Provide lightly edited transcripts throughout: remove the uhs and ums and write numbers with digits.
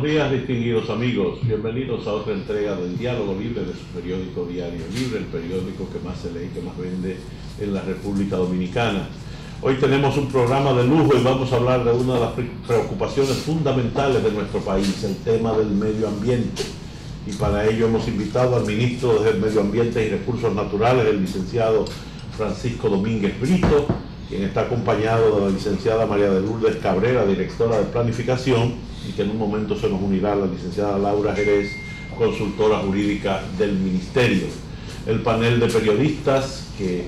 Buenos días, distinguidos amigos. Bienvenidos a otra entrega del Diálogo Libre de su periódico Diario Libre, el periódico que más se lee y que más vende en la República Dominicana. Hoy tenemos un programa de lujo y vamos a hablar de una de las preocupaciones fundamentales de nuestro país, el tema del medio ambiente. Y para ello hemos invitado al ministro del Medio Ambiente y Recursos Naturales, el licenciado Francisco Domínguez Brito, quien está acompañado de la licenciada María de Lourdes Cabrera, directora de Planificación, y que en un momento se nos unirá la licenciada Laura Jerez, consultora jurídica del Ministerio. El panel de periodistas que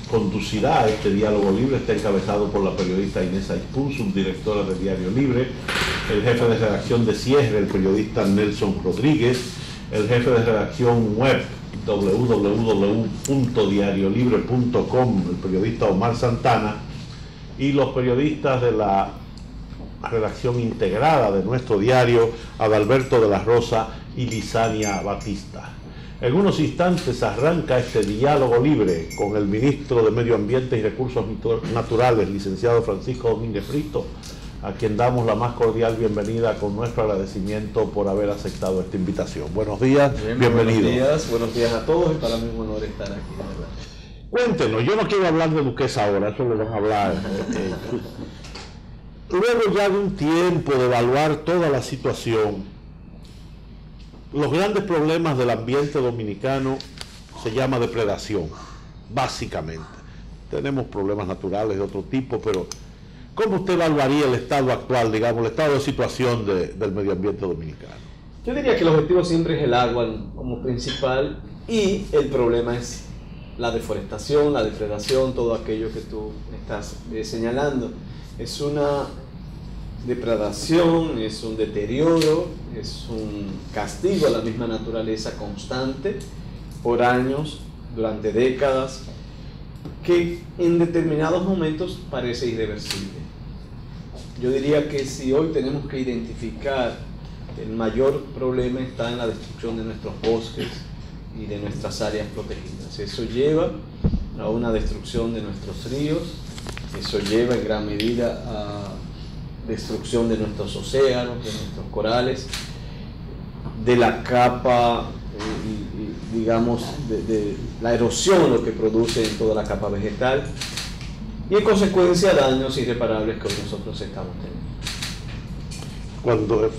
conducirá este diálogo libre está encabezado por la periodista Inés Ayspún, subdirectora de Diario Libre, el jefe de redacción de Cierre, el periodista Nelson Rodríguez, el jefe de redacción web www.diariolibre.com, el periodista Omar Santana, y los periodistas de la redacción integrada de nuestro diario, Adalberto de la Rosa y Lisania Batista. En unos instantes arranca este diálogo libre con el ministro de Medio Ambiente y Recursos Naturales, licenciado Francisco Domínguez Brito, a quien damos la más cordial bienvenida con nuestro agradecimiento por haber aceptado esta invitación. Buenos días, bienvenido. Buenos días a todos y para mí es un honor estar aquí, de verdad. Cuéntenos, yo no quiero hablar de Duquesa ahora, eso lo van a hablar. Luego ya de un tiempo de evaluar toda la situación, los grandes problemas del ambiente dominicano se llama depredación, básicamente. Tenemos problemas naturales de otro tipo, pero ¿cómo usted evaluaría el estado actual, digamos, el estado de situación del medio ambiente dominicano? Yo diría que el objetivo siempre es el agua como principal y el problema es la deforestación, la depredación, todo aquello que tú estás señalando. Es una depredación, es un deterioro, es un castigo a la misma naturaleza constante por años, durante décadas, que en determinados momentos parece irreversible. Yo diría que si hoy tenemos que identificar, el mayor problema está en la destrucción de nuestros bosques y de nuestras áreas protegidas. Eso lleva a una destrucción de nuestros ríos, eso lleva en gran medida a destrucción de nuestros océanos, de nuestros corales, de la capa, digamos, de la erosión, lo que produce en toda la capa vegetal, y en consecuencia daños irreparables que hoy nosotros estamos teniendo. Cuando en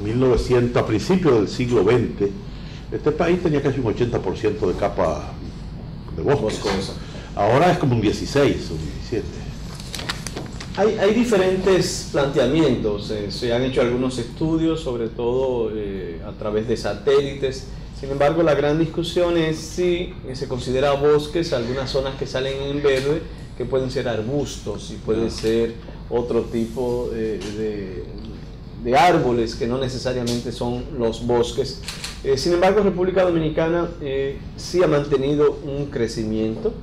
1900, a principios del siglo XX, este país tenía casi un 80% de capa de bosques. Ahora es como un 16 o 17. Hay diferentes planteamientos, se han hecho algunos estudios, sobre todo a través de satélites. Sin embargo, la gran discusión es si se considera bosques algunas zonas que salen en verde, que pueden ser arbustos y pueden ser otro tipo de árboles que no necesariamente son los bosques. Sin embargo, República Dominicana sí ha mantenido un crecimiento.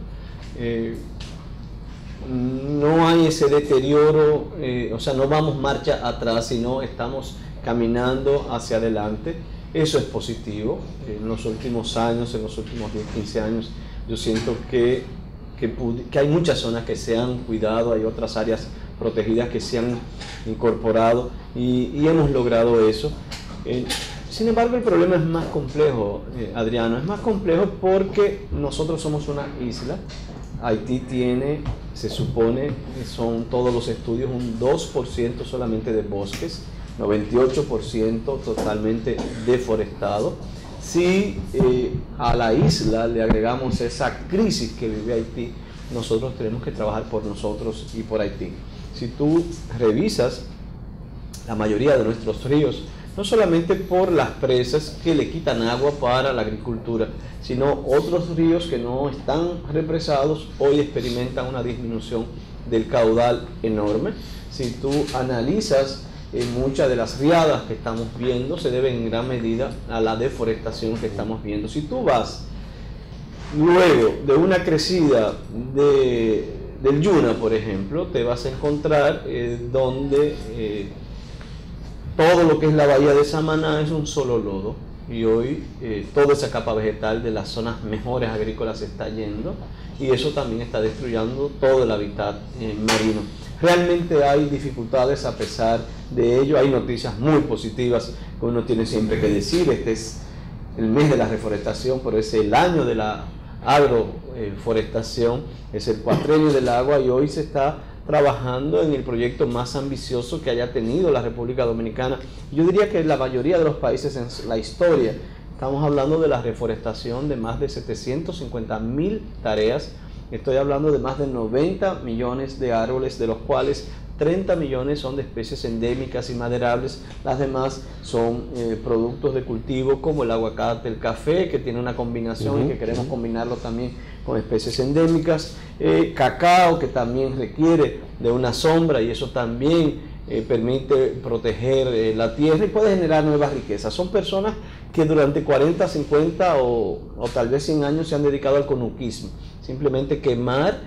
No hay ese deterioro, o sea, no vamos marcha atrás, sino estamos caminando hacia adelante. Eso es positivo. En los últimos años, en los últimos 10, 15 años, yo siento que hay muchas zonas que se han cuidado, hay otras áreas protegidas que se han incorporado y hemos logrado eso. Sin embargo, el problema es más complejo, Adriano, es más complejo porque nosotros somos una isla. Haití tiene, se supone, son todos los estudios, un 2% solamente de bosques, 98% totalmente deforestado. Si a la isla le agregamos esa crisis que vive Haití, nosotros tenemos que trabajar por nosotros y por Haití. Si tú revisas la mayoría de nuestros ríos, no solamente por las presas que le quitan agua para la agricultura, sino otros ríos que no están represados hoy experimentan una disminución del caudal enorme. Si tú analizas muchas de las riadas que estamos viendo, se deben en gran medida a la deforestación que estamos viendo. Si tú vas luego de una crecida del Yuna, por ejemplo, te vas a encontrar donde todo lo que es la bahía de Samaná es un solo lodo y hoy toda esa capa vegetal de las zonas mejores agrícolas se está yendo y eso también está destruyendo todo el hábitat marino. Realmente hay dificultades a pesar de ello. Hay noticias muy positivas que uno tiene siempre que decir. Este es el mes de la reforestación, pero es el año de la agroforestación, es el cuatrenio del agua, y hoy se está trabajando en el proyecto más ambicioso que haya tenido la República Dominicana. Yo diría que la mayoría de los países en la historia. Estamos hablando de la reforestación de más de 750.000 tareas. Estoy hablando de más de 90 millones de árboles, de los cuales 30 millones son de especies endémicas y maderables. Las demás son productos de cultivo como el aguacate, el café, que tiene una combinación y que queremos combinarlo también con especies endémicas. Cacao, que también requiere de una sombra, y eso también permite proteger la tierra y puede generar nuevas riquezas. Son personas que durante 40, 50 o tal vez 100 años se han dedicado al conuquismo. Simplemente quemar,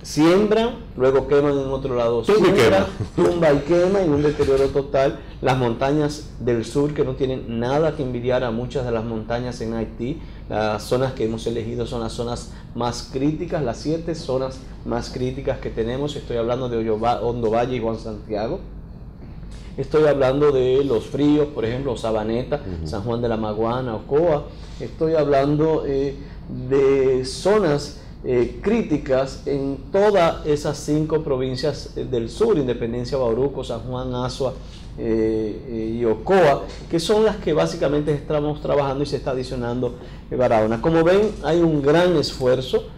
siembran, luego queman en otro lado, siembran, tumba y quema, en un deterioro total. Las montañas del sur, que no tienen nada que envidiar a muchas de las montañas en Haití. Las zonas que hemos elegido son las zonas más críticas, las 7 zonas más críticas que tenemos. Estoy hablando de Hondo Valle y Juan Santiago. Estoy hablando de Los Fríos, por ejemplo, Sabaneta, San Juan de la Maguana, Ocoa. Estoy hablando de zonas críticas en todas esas 5 provincias del sur: Independencia, Bauruco, San Juan, Azua y Ocoa, que son las que básicamente estamos trabajando, y se está adicionando Barahona. Como ven, hay un gran esfuerzo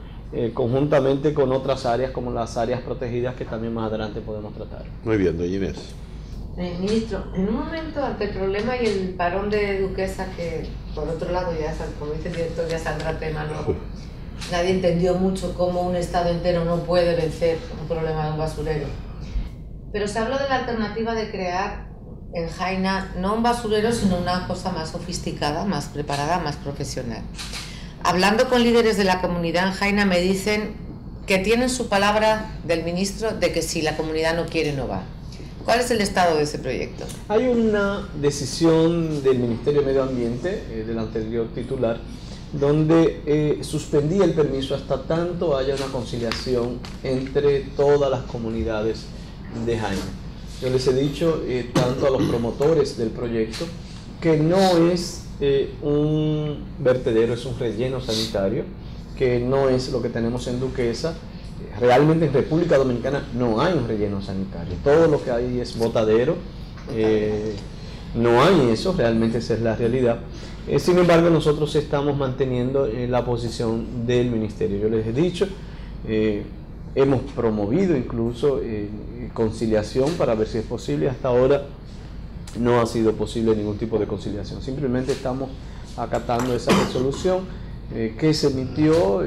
conjuntamente con otras áreas, como las áreas protegidas, que también más adelante podemos tratar. Muy bien, doña Inés. Ministro, en un momento ante el problema y el parón de Duquesa, que por otro lado, ya como dice el director, ya saldrá tema nuevo, nadie entendió mucho cómo un estado entero no puede vencer un problema de un basurero. Pero se habló de la alternativa de crear en Jaina no un basurero, sino una cosa más sofisticada, más preparada, más profesional. Hablando con líderes de la comunidad en Jaina, me dicen que tienen su palabra del ministro de que si la comunidad no quiere, no va. ¿Cuál es el estado de ese proyecto? Hay una decisión del Ministerio de Medio Ambiente, del anterior titular, donde suspendía el permiso hasta tanto haya una conciliación entre todas las comunidades de Jaina. Yo les he dicho tanto a los promotores del proyecto que no es un vertedero, es un relleno sanitario, que no es lo que tenemos en Duquesa. Realmente en República Dominicana no hay un relleno sanitario, todo lo que hay es botadero, no hay eso, realmente esa es la realidad. Sin embargo, nosotros estamos manteniendo la posición del Ministerio. Yo les he dicho, hemos promovido incluso conciliación para ver si es posible. Hasta ahora no ha sido posible ningún tipo de conciliación, simplemente estamos acatando esa resolución que se emitió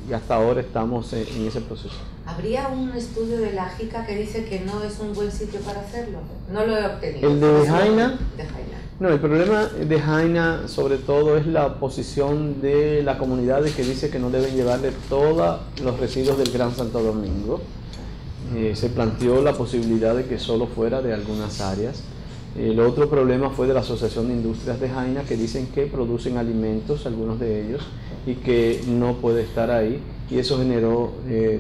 y hasta ahora estamos en ese proceso. ¿Habría un estudio de la JICA que dice que no es un buen sitio para hacerlo? No lo he obtenido. ¿El de Jaina? De Jaina. No, el problema de Jaina sobre todo es la posición de la comunidad, de que dice que no deben llevarle todos los residuos del Gran Santo Domingo. Se planteó la posibilidad de que solo fuera de algunas áreas. El otro problema fue de la Asociación de Industrias de Jaina, que dicen que producen alimentos, algunos de ellos, y que no puede estar ahí, y eso generó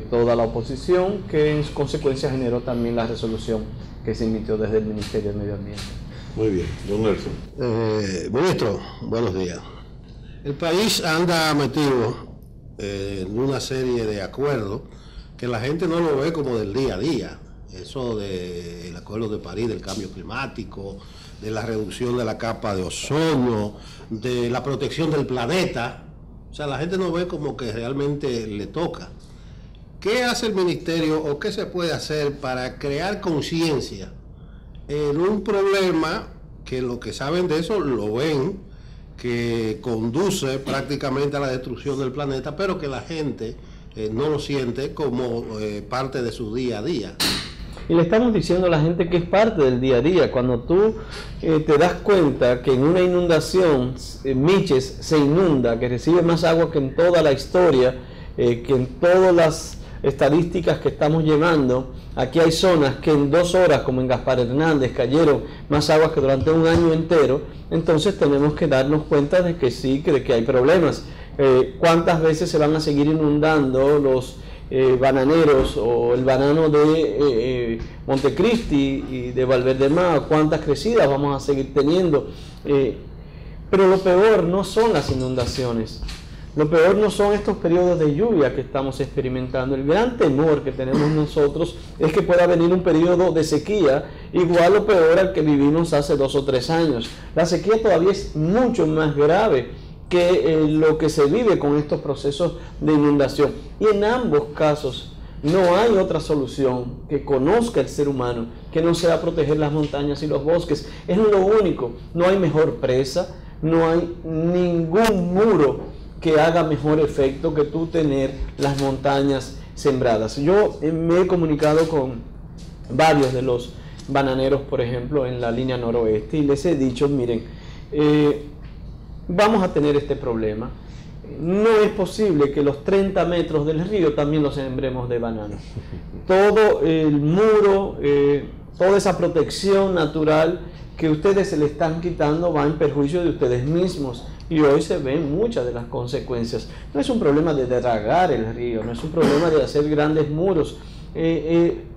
toda la oposición, que en consecuencia generó también la resolución que se emitió desde el Ministerio de Medio Ambiente. Muy bien, don Nelson. Ministro, buenos días. El país anda metido en una serie de acuerdos que la gente no lo ve como del día a día. Eso del Acuerdo de París, del cambio climático, de la reducción de la capa de ozono, de la protección del planeta. O sea, la gente no ve como que realmente le toca. ¿Qué hace el ministerio o qué se puede hacer para crear conciencia en un problema que los que saben de eso lo ven, que conduce prácticamente a la destrucción del planeta, pero que la gente no lo siente como parte de su día a día? Y le estamos diciendo a la gente que es parte del día a día. Cuando tú te das cuenta que en una inundación, Miches se inunda, que recibe más agua que en toda la historia, que en todas las estadísticas que estamos llevando, aquí hay zonas que en 2 horas, como en Gaspar Hernández, cayeron más agua que durante un año entero. Entonces tenemos que darnos cuenta de que sí, de que hay problemas. ¿Cuántas veces se van a seguir inundando los bananeros o el banano de Montecristi y de Valverde Más, cuántas crecidas vamos a seguir teniendo. Pero lo peor no son las inundaciones, lo peor no son estos periodos de lluvia que estamos experimentando. El gran temor que tenemos nosotros es que pueda venir un periodo de sequía igual o peor al que vivimos hace 2 o 3 años. La sequía todavía es mucho más grave que lo que se vive con estos procesos de inundación. Y en ambos casos no hay otra solución que conozca el ser humano que no sea proteger las montañas y los bosques. Es lo único. No hay mejor presa, no hay ningún muro que haga mejor efecto que tú tener las montañas sembradas. Yo me he comunicado con varios de los bananeros, por ejemplo, en la línea noroeste, y les he dicho, miren, vamos a tener este problema. No es posible que los 30 metros del río también los sembremos de banano. Todo el muro, toda esa protección natural que ustedes se le están quitando va en perjuicio de ustedes mismos. Y hoy se ven muchas de las consecuencias. No es un problema de dragar el río, no es un problema de hacer grandes muros.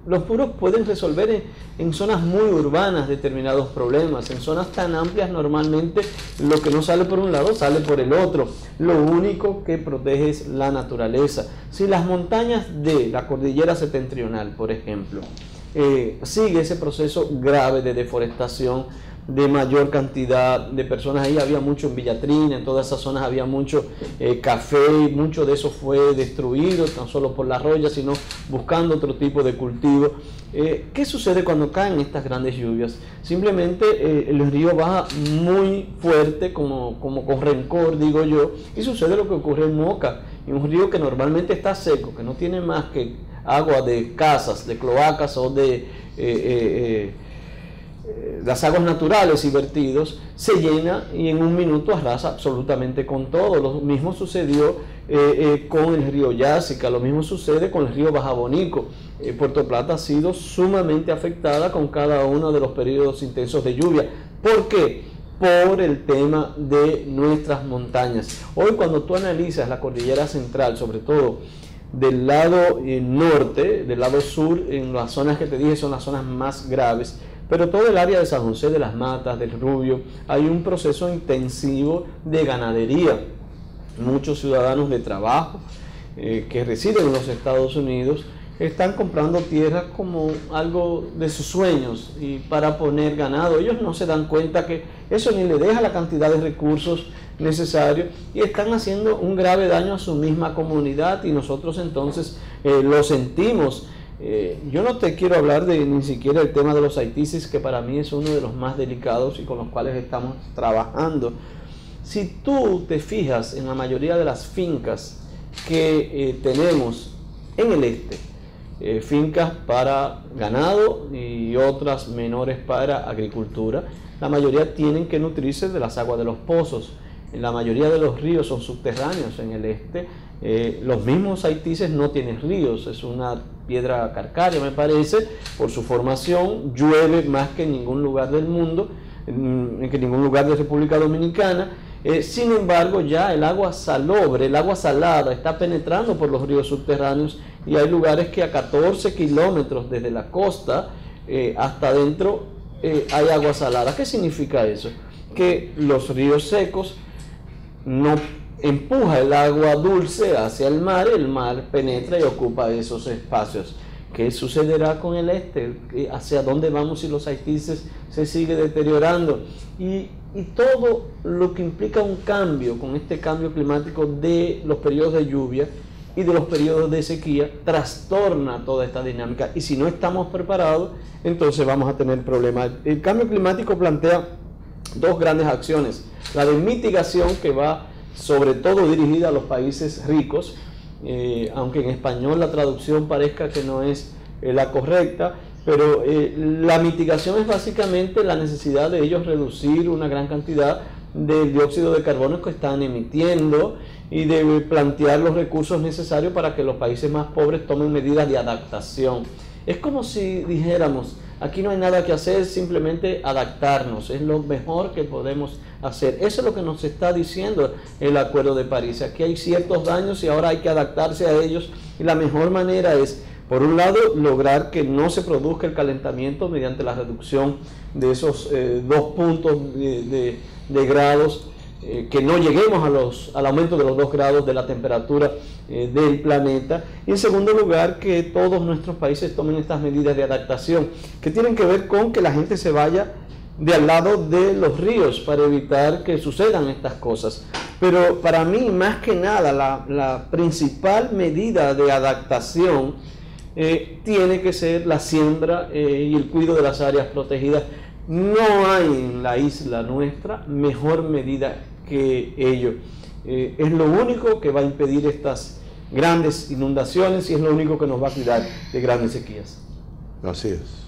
Los muros pueden resolver en zonas muy urbanas determinados problemas. En zonas tan amplias normalmente lo que no sale por un lado sale por el otro. Lo único que protege es la naturaleza. Si las montañas de la cordillera septentrional, por ejemplo, sigue ese proceso grave de deforestación, de mayor cantidad de personas, ahí había mucho en Villatrina, en todas esas zonas había mucho café, mucho de eso fue destruido, no solo por la roya, sino buscando otro tipo de cultivo. ¿Qué sucede cuando caen estas grandes lluvias? Simplemente el río baja muy fuerte, como con rencor, digo yo, y sucede lo que ocurre en Moca, en un río que normalmente está seco, que no tiene más que agua de casas, de cloacas o de las aguas naturales y vertidos, se llena y en un minuto arrasa absolutamente con todo. Lo mismo sucedió con el río Yásica, lo mismo sucede con el río Bajabonico. Puerto Plata ha sido sumamente afectada con cada uno de los periodos intensos de lluvia. ¿Por qué? Por el tema de nuestras montañas. Hoy cuando tú analizas la cordillera central, sobre todo del lado norte, del lado sur, en las zonas que te dije son las zonas más graves, pero todo el área de San José de las Matas, del Rubio, hay un proceso intensivo de ganadería. Muchos ciudadanos de trabajo que residen en los Estados Unidos están comprando tierras como algo de sus sueños y para poner ganado. Ellos no se dan cuenta que eso ni le deja la cantidad de recursos necesarios y están haciendo un grave daño a su misma comunidad y nosotros entonces lo sentimos. Yo no te quiero hablar de ni siquiera el tema de los haitises, que para mí es uno de los más delicados y con los cuales estamos trabajando. Si tú te fijas en la mayoría de las fincas que tenemos en el este, fincas para ganado y otras menores para agricultura, la mayoría tienen que nutrirse de las aguas de los pozos. La mayoría de los ríos son subterráneos en el este. Los mismos haitises no tienen ríos, es una piedra calcárea, me parece, por su formación. Llueve más que en ningún lugar del mundo, que en ningún lugar de República Dominicana. Sin embargo, ya el agua salobre, el agua salada, está penetrando por los ríos subterráneos y hay lugares que a 14 kilómetros desde la costa hasta adentro hay agua salada. ¿Qué significa eso? Que los ríos secos no empuja el agua dulce hacia el mar penetra y ocupa esos espacios. ¿Qué sucederá con el este? ¿Hacia dónde vamos si los haitises se sigue deteriorando? Y todo lo que implica un cambio, con este cambio climático de los periodos de lluvia y de los periodos de sequía, trastorna toda esta dinámica. Y si no estamos preparados, entonces vamos a tener problemas. El cambio climático plantea dos grandes acciones. La de mitigación, que va sobre todo dirigida a los países ricos, aunque en español la traducción parezca que no es la correcta, pero la mitigación es básicamente la necesidad de ellos reducir una gran cantidad del dióxido de carbono que están emitiendo y de plantear los recursos necesarios para que los países más pobres tomen medidas de adaptación. Es como si dijéramos, aquí no hay nada que hacer, simplemente adaptarnos, es lo mejor que podemos hacer. Eso es lo que nos está diciendo el Acuerdo de París. Aquí hay ciertos daños y ahora hay que adaptarse a ellos, y la mejor manera es, por un lado, lograr que no se produzca el calentamiento mediante la reducción de esos 2 puntos de grados, que no lleguemos al aumento de los 2 grados de la temperatura del planeta. Y en segundo lugar, que todos nuestros países tomen estas medidas de adaptación, que tienen que ver con que la gente se vaya de al lado de los ríos para evitar que sucedan estas cosas. Pero para mí, más que nada, la principal medida de adaptación tiene que ser la siembra y el cuidado de las áreas protegidas. No hay en la isla nuestra mejor medida que ello. Es lo único que va a impedir estas grandes inundaciones y es lo único que nos va a cuidar de grandes sequías. Así es.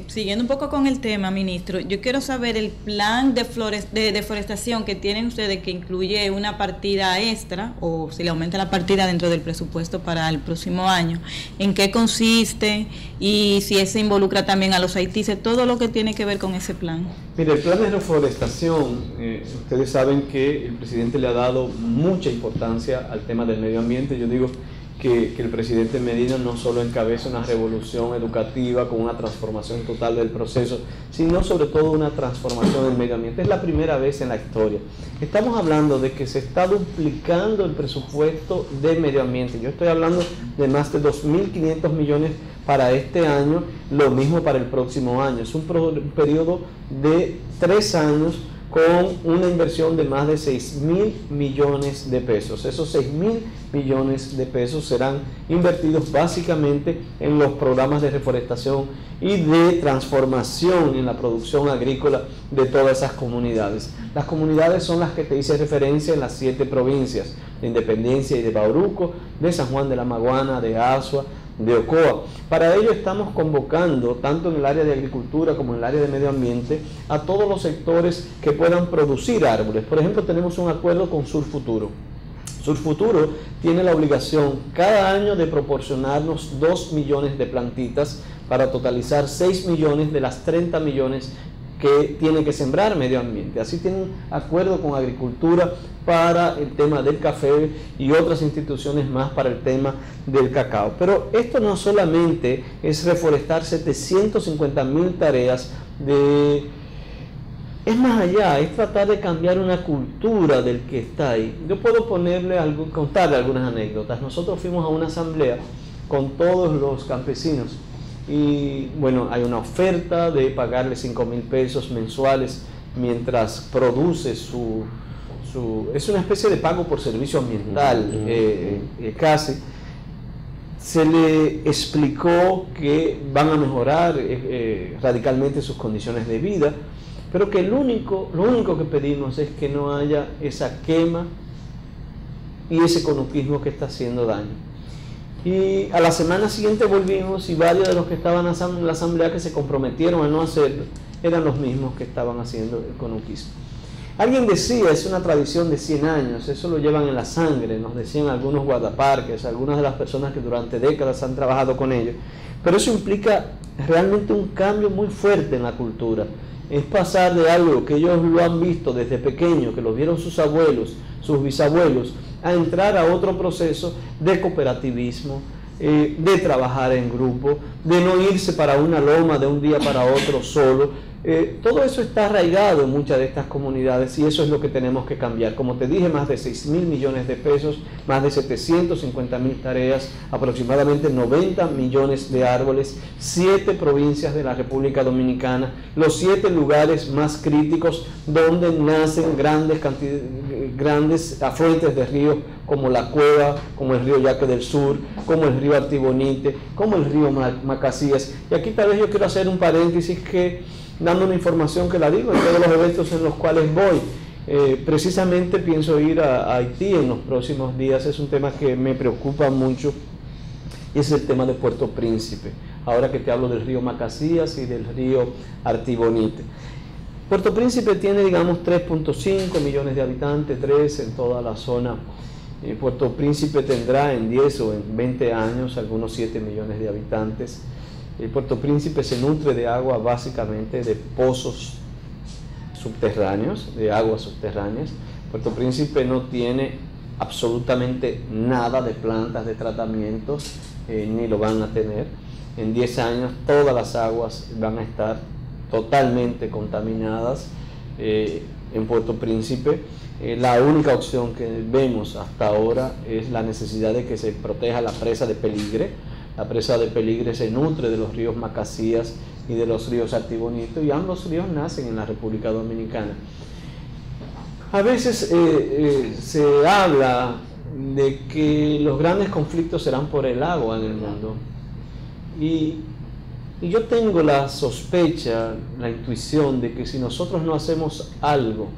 Siguiendo un poco con el tema, ministro, yo quiero saber el plan de deforestación que tienen ustedes, que incluye una partida extra, o si le aumenta la partida dentro del presupuesto para el próximo año, en qué consiste y si ese involucra también a los haitíes, todo lo que tiene que ver con ese plan. Mire, el plan de reforestación, ustedes saben que el presidente le ha dado mucha importancia al tema del medio ambiente. Yo digo que el presidente Medina no solo encabeza una revolución educativa con una transformación total del proceso, sino sobre todo una transformación del medio ambiente. Es la primera vez en la historia. Estamos hablando de que se está duplicando el presupuesto de medio ambiente. Yo estoy hablando de más de 2.500 millones para este año, lo mismo para el próximo año. Es un periodo de 3 años con una inversión de más de 6.000 millones de pesos. Esos 6.000 millones de pesos serán invertidos básicamente en los programas de reforestación y de transformación en la producción agrícola de todas esas comunidades. Las comunidades son las que te hice referencia en las 7 provincias, de Independencia y de Bauruco, de San Juan de la Maguana, de Azua, de Ocoa. Para ello estamos convocando, tanto en el área de agricultura como en el área de medio ambiente, a todos los sectores que puedan producir árboles. Por ejemplo, tenemos un acuerdo con Surfuturo. Surfuturo tiene la obligación cada año de proporcionarnos 2 millones de plantitas para totalizar 6 millones de las 30 millones que tiene que sembrar medio ambiente. Así tiene un acuerdo con agricultura para el tema del café y otras instituciones más para el tema del cacao. Pero esto no solamente es reforestar 750.000 tareas es más allá, es tratar de cambiar una cultura del que está ahí. Yo puedo contarle algunas anécdotas. Nosotros fuimos a una asamblea con todos los campesinos y bueno, hay una oferta de pagarle 5.000 pesos mensuales mientras produce es una especie de pago por servicio ambiental, casi. Se le explicó que van a mejorar radicalmente sus condiciones de vida, pero que lo único que pedimos es que no haya esa quema y ese conuquismo que está haciendo daño. Y a la semana siguiente volvimos y varios de los que estaban en la asamblea que se comprometieron a no hacerlo eran los mismos que estaban haciendo el conuquismo. Alguien decía, es una tradición de 100 años, eso lo llevan en la sangre, nos decían algunos guardaparques, algunas de las personas que durante décadas han trabajado con ellos, pero eso implica realmente un cambio muy fuerte en la cultura. Es pasar de algo que ellos lo han visto desde pequeño, que lo vieron sus abuelos, sus bisabuelos, a entrar a otro proceso de cooperativismo, de trabajar en grupo, de no irse para una loma de un día para otro solo. Todo eso está arraigado en muchas de estas comunidades y eso es lo que tenemos que cambiar. Como te dije, más de 6.000 millones de pesos, más de 750.000 tareas, aproximadamente 90 millones de árboles, 7 provincias de la República Dominicana, los 7 lugares más críticos donde nacen grandes afluentes de ríos como la Cueva, como el río Yaque del Sur, como el río Artibonite, como el río Macasías. Y aquí tal vez yo quiero hacer un paréntesis dando una información que la digo en todos los eventos en los cuales voy. Precisamente pienso ir a Haití en los próximos días. Es un tema que me preocupa mucho y es el tema de Puerto Príncipe. Ahora que te hablo del río Macasías y del río Artibonite. Puerto Príncipe tiene, digamos, 3.5 millones de habitantes, 3 en toda la zona. Puerto Príncipe tendrá en 10 o en 20 años algunos 7 millones de habitantes. Puerto Príncipe se nutre de agua básicamente de pozos subterráneos, de aguas subterráneas. Puerto Príncipe no tiene absolutamente nada de plantas de tratamiento, ni lo van a tener. En 10 años todas las aguas van a estar totalmente contaminadas en Puerto Príncipe. La única opción que vemos hasta ahora es la necesidad de que se proteja la presa de Peligre. La presa de Peligre se nutre de los ríos Macasías y de los ríos Artibonito, y ambos ríos nacen en la República Dominicana. A veces se habla de que los grandes conflictos serán por el agua en el mundo, y yo tengo la sospecha, la intuición de que si nosotros no hacemos algo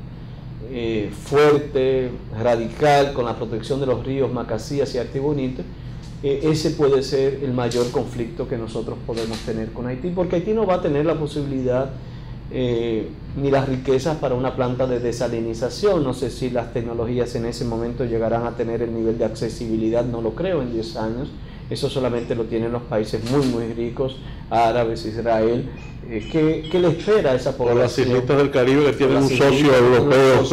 fuerte, radical con la protección de los ríos Macasías y Artibonito, ese puede ser el mayor conflicto que nosotros podemos tener con Haití, porque Haití no va a tener la posibilidad ni las riquezas para una planta de desalinización. No sé si las tecnologías en ese momento llegarán a tener el nivel de accesibilidad, no lo creo en 10 años. Eso solamente lo tienen los países muy ricos, árabes, Israel. ¿Qué le espera a esa población? Las islitas del Caribe que tienen un socio europeo.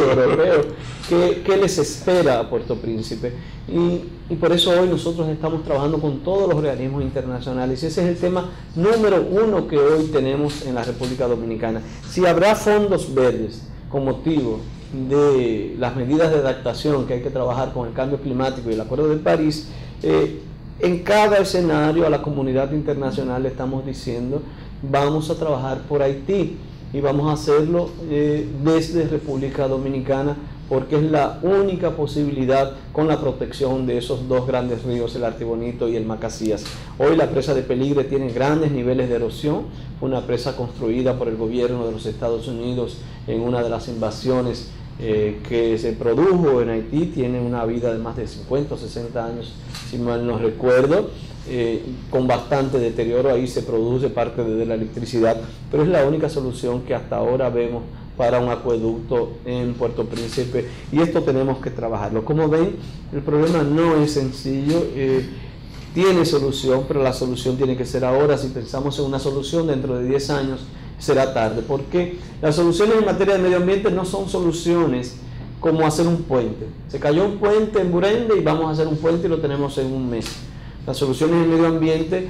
¿Qué les espera a Puerto Príncipe? Y por eso hoy nosotros estamos trabajando con todos los organismos internacionales, y ese es el tema número 1 que hoy tenemos en la República Dominicana. Si habrá fondos verdes con motivo de las medidas de adaptación que hay que trabajar con el cambio climático y el Acuerdo de París, en cada escenario a la comunidad internacional le estamos diciendo: vamos a trabajar por Haití, y vamos a hacerlo desde República Dominicana, porque es la única posibilidad con la protección de esos dos grandes ríos, el Artibonito y el Macasías. Hoy la presa de Peligre tiene grandes niveles de erosión. Fue una presa construida por el gobierno de los Estados Unidos en una de las invasiones que se produjo en Haití. Tiene una vida de más de 50 o 60 años, si mal no recuerdo, con bastante deterioro. Ahí se produce parte de la electricidad, pero es la única solución que hasta ahora vemos para un acueducto en Puerto Príncipe, y esto tenemos que trabajarlo. Como ven, el problema no es sencillo, tiene solución, pero la solución tiene que ser ahora. Si pensamos en una solución dentro de 10 años, será tarde, porque las soluciones en materia de medio ambiente no son soluciones como hacer un puente. Se cayó un puente en Burende y vamos a hacer un puente y lo tenemos en un mes. Las soluciones en medio ambiente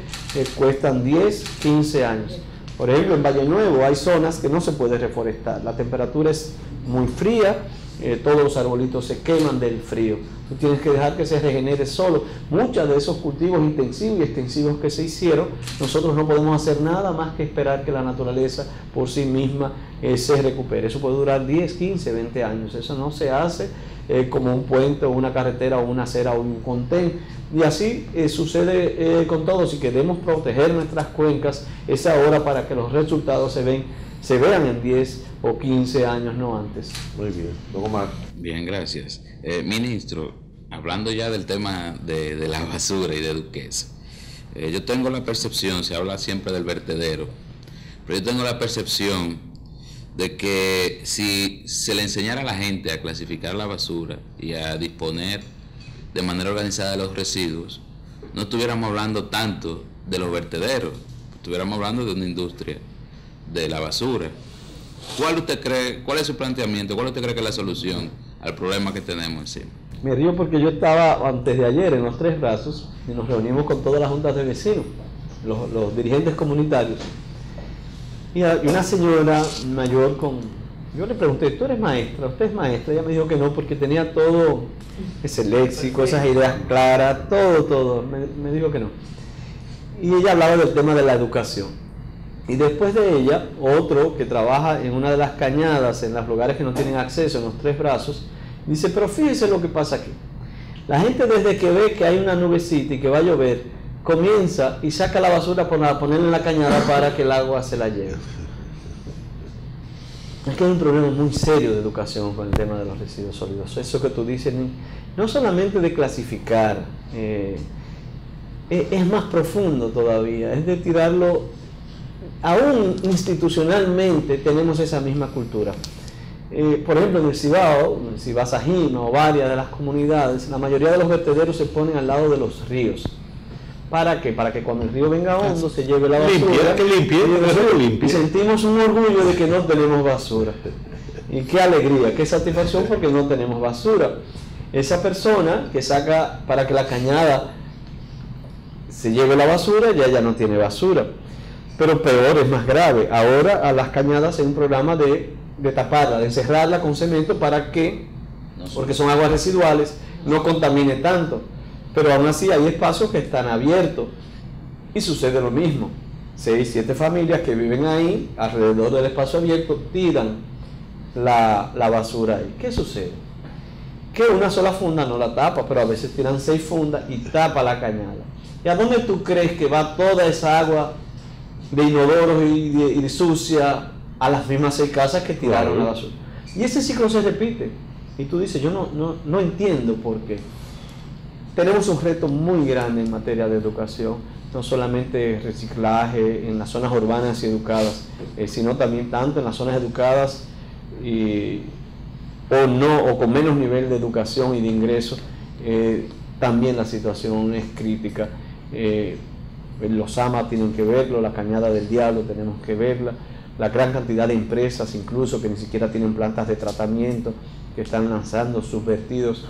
cuestan 10, 15 años. Por ejemplo, en Valle Nuevo hay zonas que no se puede reforestar, la temperatura es muy fría, todos los arbolitos se queman del frío, tú tienes que dejar que se regenere solo. Muchos de esos cultivos intensivos y extensivos que se hicieron, nosotros no podemos hacer nada más que esperar que la naturaleza por sí misma se recupere. Eso puede durar 10, 15, 20 años, eso no se hace como un puente o una carretera o una acera o un contén. Y así sucede con todo. Si queremos proteger nuestras cuencas, es ahora, para que los resultados se vean en 10 o 15 años, no antes. Muy bien, don Omar. Bien, gracias. Ministro, hablando ya del tema de la basura y de Duquesa, yo tengo la percepción, se habla siempre del vertedero, pero yo tengo la percepción de que si se le enseñara a la gente a clasificar la basura y a disponer de manera organizada de los residuos, no estuviéramos hablando tanto de los vertederos, estuviéramos hablando de una industria de la basura. ¿Cuál usted cree, cuál es su planteamiento, cuál usted cree que es la solución al problema que tenemos encima? Me río porque yo estaba antes de ayer en Los Tres Brazos y nos reunimos con todas las juntas de vecinos, los dirigentes comunitarios, y una señora mayor yo le pregunté: ¿tú eres maestra? ¿Usted es maestra? Ella me dijo que no, porque tenía todo ese léxico, esas ideas claras, todo, me dijo que no. Y ella hablaba del tema de la educación. Y después de ella, otro que trabaja en una de las cañadas, en los lugares que no tienen acceso, en Los Tres Brazos, dice: pero fíjese lo que pasa aquí. La gente, desde que ve que hay una nubecita y que va a llover, comienza y saca la basura para ponerla en la cañada para que el agua se la lleve. Es que hay un problema muy serio de educación con el tema de los residuos sólidos. Eso que tú dices, no solamente de clasificar, es más profundo todavía, es de tirarlo. Aún institucionalmente tenemos esa misma cultura. Por ejemplo, en el Cibao Sajima o varias de las comunidades, la mayoría de los vertederos se ponen al lado de los ríos. ¿Para qué? Para que cuando el río venga hondo se lleve la basura. Limpia. Y sentimos un orgullo de que no tenemos basura. Y qué alegría, qué satisfacción porque no tenemos basura. Esa persona que saca para que la cañada se lleve la basura, ya no tiene basura. Pero peor, es más grave. Ahora a las cañadas hay un programa de taparla, de encerrarla con cemento para que, porque son aguas residuales, no contamine tanto. Pero aún así hay espacios que están abiertos y sucede lo mismo. 6, 7 familias que viven ahí, alrededor del espacio abierto, tiran la basura ahí. ¿Qué sucede? Que una sola funda no la tapa, pero a veces tiran 6 fundas y tapa la cañada. ¿Y a dónde tú crees que va toda esa agua de inodoros y de sucia a las mismas 6 casas que tiraron la basura? Y ese ciclo se repite. Y tú dices, yo no entiendo por qué. Tenemos un reto muy grande en materia de educación, no solamente reciclaje en las zonas urbanas y educadas, sino también tanto en las zonas educadas o con menos nivel de educación y de ingresos. También la situación es crítica. Los AMA tienen que verlo, la Cañada del Diablo tenemos que verla, la gran cantidad de empresas incluso que ni siquiera tienen plantas de tratamiento, que están lanzando sus vertidos.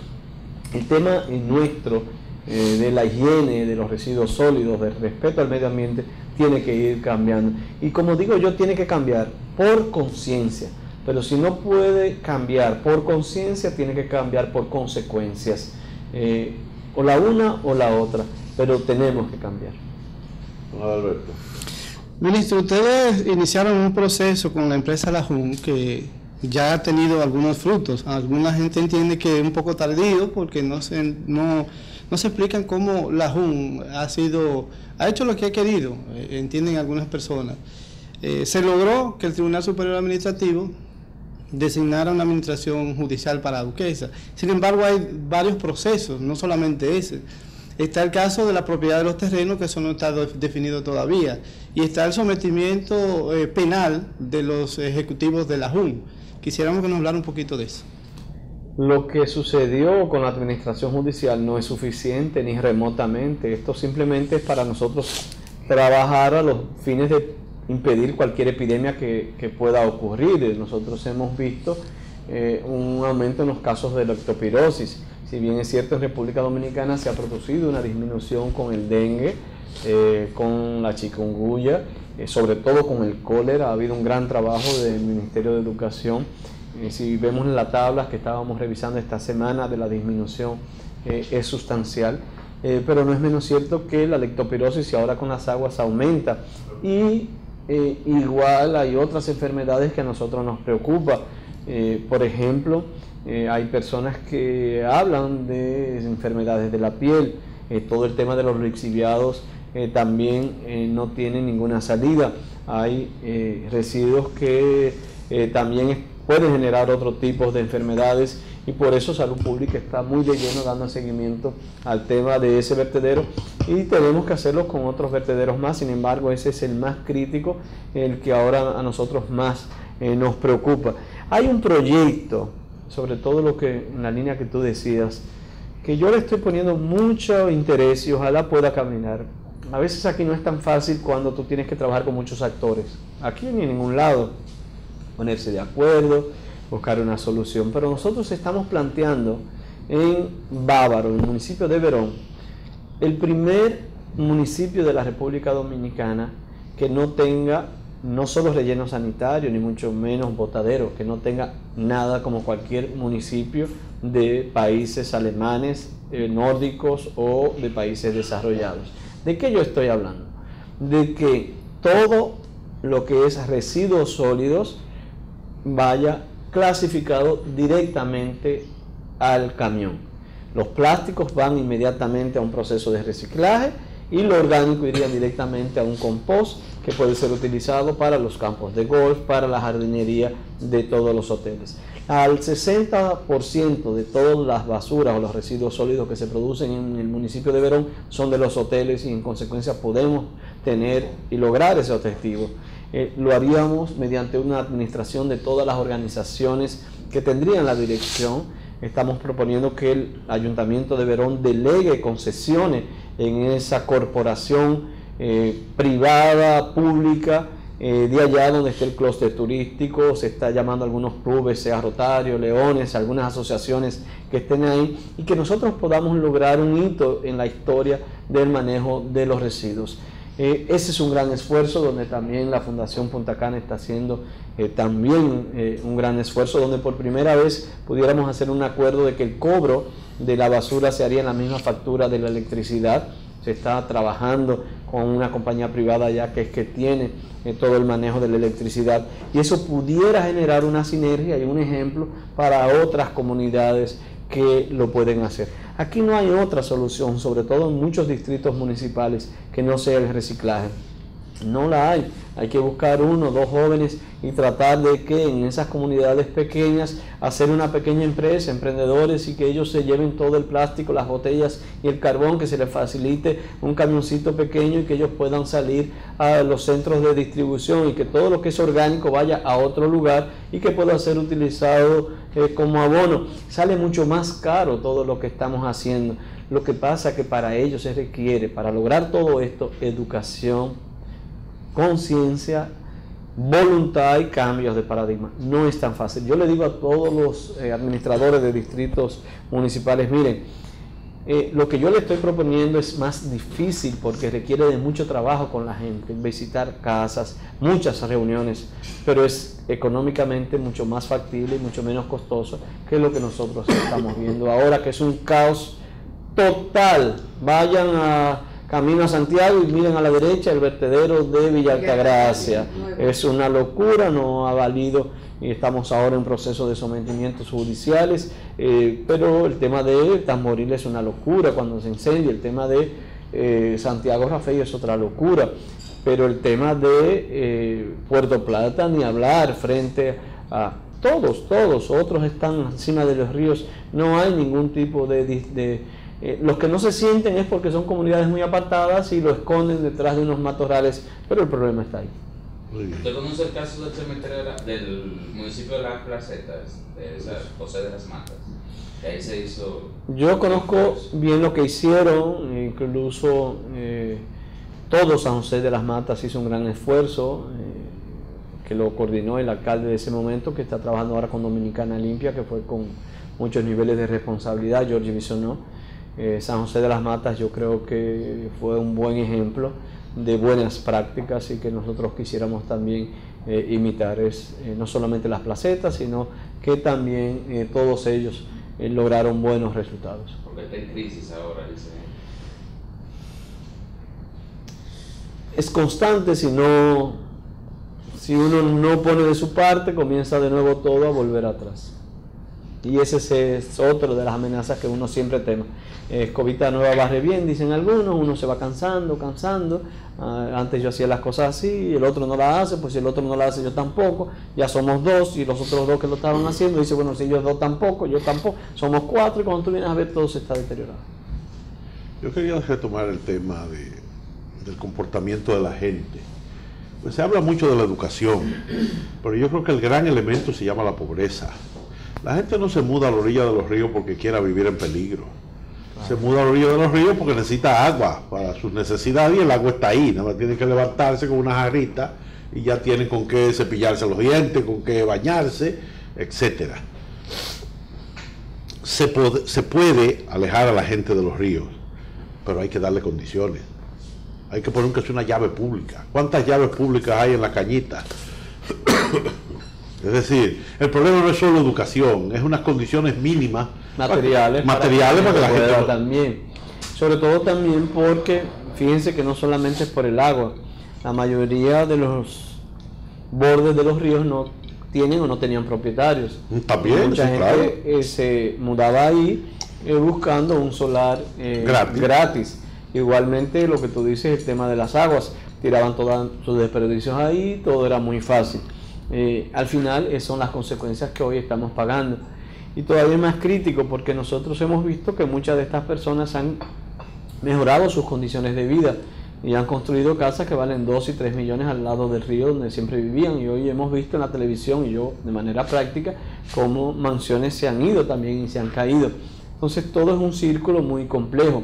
El tema nuestro de la higiene, de los residuos sólidos, del respeto al medio ambiente, tiene que ir cambiando. Y como digo yo, tiene que cambiar por conciencia. Pero si no puede cambiar por conciencia, tiene que cambiar por consecuencias. O la una o la otra, pero tenemos que cambiar. Alberto. Ministro, ustedes iniciaron un proceso con la empresa La Jun que ya ha tenido algunos frutos. Alguna gente entiende que es un poco tardío porque no se explican cómo La Jun ha hecho lo que ha querido, entienden algunas personas. Se logró que el Tribunal Superior Administrativo designara una administración judicial para Duquesa. Sin embargo, hay varios procesos, no solamente ese. Está el caso de la propiedad de los terrenos, que eso no está definido todavía. Y está el sometimiento penal de los ejecutivos de La Jun. Quisiéramos que nos hablara un poquito de eso. Lo que sucedió con la administración judicial no es suficiente ni remotamente. Esto simplemente es para nosotros trabajar a los fines de impedir cualquier epidemia que pueda ocurrir. Nosotros hemos visto un aumento en los casos de leptospirosis. Si bien es cierto, en República Dominicana se ha producido una disminución con el dengue, con la chikungunya, sobre todo con el cólera. Ha habido un gran trabajo del Ministerio de Educación. Si vemos en las tablas que estábamos revisando esta semana de la disminución, es sustancial. Pero no es menos cierto que la leptospirosis ahora con las aguas aumenta. Y igual hay otras enfermedades que a nosotros nos preocupan. Por ejemplo, hay personas que hablan de enfermedades de la piel. Todo el tema de los lixiviados también no tiene ninguna salida. Hay residuos que también pueden generar otro tipo de enfermedades, y por eso Salud Pública está muy de lleno dando seguimiento al tema de ese vertedero, y tenemos que hacerlo con otros vertederos más. Sin embargo, ese es el más crítico, el que ahora a nosotros más nos preocupa. Hay un proyecto, sobre todo lo que en la línea que tú decías, que yo le estoy poniendo mucho interés y ojalá pueda caminar. A veces aquí no es tan fácil cuando tú tienes que trabajar con muchos actores. Aquí ni en ningún lado. Ponerse de acuerdo, buscar una solución. Pero nosotros estamos planteando en Bávaro, en el municipio de Verón, el primer municipio de la República Dominicana que no tenga no solo relleno sanitario, ni mucho menos botadero, que no tenga nada como cualquier municipio de países alemanes, nórdicos o de países desarrollados. ¿De qué yo estoy hablando? De que todo lo que es residuos sólidos vaya clasificado directamente al camión. Los plásticos van inmediatamente a un proceso de reciclaje y lo orgánico iría directamente a un compost que puede ser utilizado para los campos de golf, para la jardinería de todos los hoteles. Al 60% de todas las basuras o los residuos sólidos que se producen en el municipio de Verón son de los hoteles, y en consecuencia podemos tener y lograr ese objetivo. Lo haríamos mediante una administración de todas las organizaciones que tendrían la dirección. Estamos proponiendo que el Ayuntamiento de Verón delegue, concesione en esa corporación privada, pública, de allá donde está el clúster turístico. Se está llamando a algunos clubes, sea Rotario, Leones, algunas asociaciones que estén ahí, y que nosotros podamos lograr un hito en la historia del manejo de los residuos. Ese es un gran esfuerzo donde también la Fundación Punta Cana está haciendo también un gran esfuerzo, donde por primera vez pudiéramos hacer un acuerdo de que el cobro de la basura se haría en la misma factura de la electricidad. Se está trabajando con una compañía privada ya que es que tiene todo el manejo de la electricidad, y eso pudiera generar una sinergia y un ejemplo para otras comunidades que lo pueden hacer. Aquí no hay otra solución, sobre todo en muchos distritos municipales, que no sea el reciclaje. No la hay. Hay que buscar 1 o 2 jóvenes y tratar de que en esas comunidades pequeñas hacer una pequeña empresa, emprendedores, y que ellos se lleven todo el plástico, las botellas y el carbón, que se les facilite un camioncito pequeño y que ellos puedan salir a los centros de distribución, y que todo lo que es orgánico vaya a otro lugar y que pueda ser utilizado como abono. Sale mucho más caro todo lo que estamos haciendo. Lo que pasa es que para ello se requiere, para lograr todo esto, educación, conciencia, voluntad y cambios de paradigma. No es tan fácil. Yo le digo a todos los administradores de distritos municipales, miren, lo que yo le estoy proponiendo es más difícil porque requiere de mucho trabajo con la gente, visitar casas, muchas reuniones, pero es económicamente mucho más factible y mucho menos costoso que lo que nosotros estamos viendo ahora, que es un caos total. Vayan a camino a Santiago y miren a la derecha el vertedero de Villa Altagracia. Es una locura, no ha valido, y estamos ahora en proceso de sometimientos judiciales, pero el tema de Tamboril es una locura cuando se incendia, el tema de Santiago Rafael es otra locura, pero el tema de Puerto Plata ni hablar, frente a todos, otros están encima de los ríos, no hay ningún tipo de los que no se sienten es porque son comunidades muy apartadas y lo esconden detrás de unos matorrales, pero el problema está ahí. ¿Usted conoce el caso del cementerio del municipio de Las Placetas, de José de las Matas? Que ahí se hizo... Yo conozco bien lo que hicieron, incluso todo San José de las Matas hizo un gran esfuerzo, que lo coordinó el alcalde de ese momento, que está trabajando ahora con Dominicana Limpia, que fue con muchos niveles de responsabilidad, Jorge Bisonó. San José de las Matas yo creo que fue un buen ejemplo de buenas prácticas y que nosotros quisiéramos también imitar. No solamente las placetas, sino que también todos ellos lograron buenos resultados. Porque está en crisis ahora, dice. Es constante, si uno no pone de su parte, comienza de nuevo todo a volver atrás. Y ese es otro de las amenazas que uno siempre teme. Escobita nueva barre bien, dicen algunos, uno se va cansando. Antes yo hacía las cosas así, y el otro no la hace, pues si el otro no la hace yo tampoco, ya somos 2 y los otros 2 que lo estaban haciendo, dice, bueno, si ellos 2 tampoco, yo tampoco, somos 4, y cuando tú vienes a ver todo se está deteriorando. Yo quería retomar el tema del comportamiento de la gente. Pues se habla mucho de la educación, pero yo creo que el gran elemento se llama la pobreza. La gente no se muda a la orilla de los ríos porque quiera vivir en peligro. Se muda a la orilla de los ríos porque necesita agua para sus necesidades, y el agua está ahí. Nada más tienen que levantarse con una jarrita y ya tienen con qué cepillarse los dientes, con qué bañarse, etcétera. Se puede alejar a la gente de los ríos, pero hay que darle condiciones. Hay que poner que sea una llave pública. ¿Cuántas llaves públicas hay en la cañita? Es decir, el problema no es solo educación, es unas condiciones mínimas materiales para que la gente también. Sobre todo también porque, fíjense que no solamente es por el agua, la mayoría de los bordes de los ríos no tienen o no tenían propietarios. También, mucha gente se mudaba ahí buscando un solar gratis. Igualmente lo que tú dices, el tema de las aguas, tiraban todos sus desperdicios ahí, todo era muy fácil. Al final son las consecuencias que hoy estamos pagando, y todavía más crítico porque nosotros hemos visto que muchas de estas personas han mejorado sus condiciones de vida y han construido casas que valen 2 y 3 millones al lado del río donde siempre vivían, y hoy hemos visto en la televisión y yo de manera práctica cómo mansiones se han ido también y se han caído. Entonces todo es un círculo muy complejo.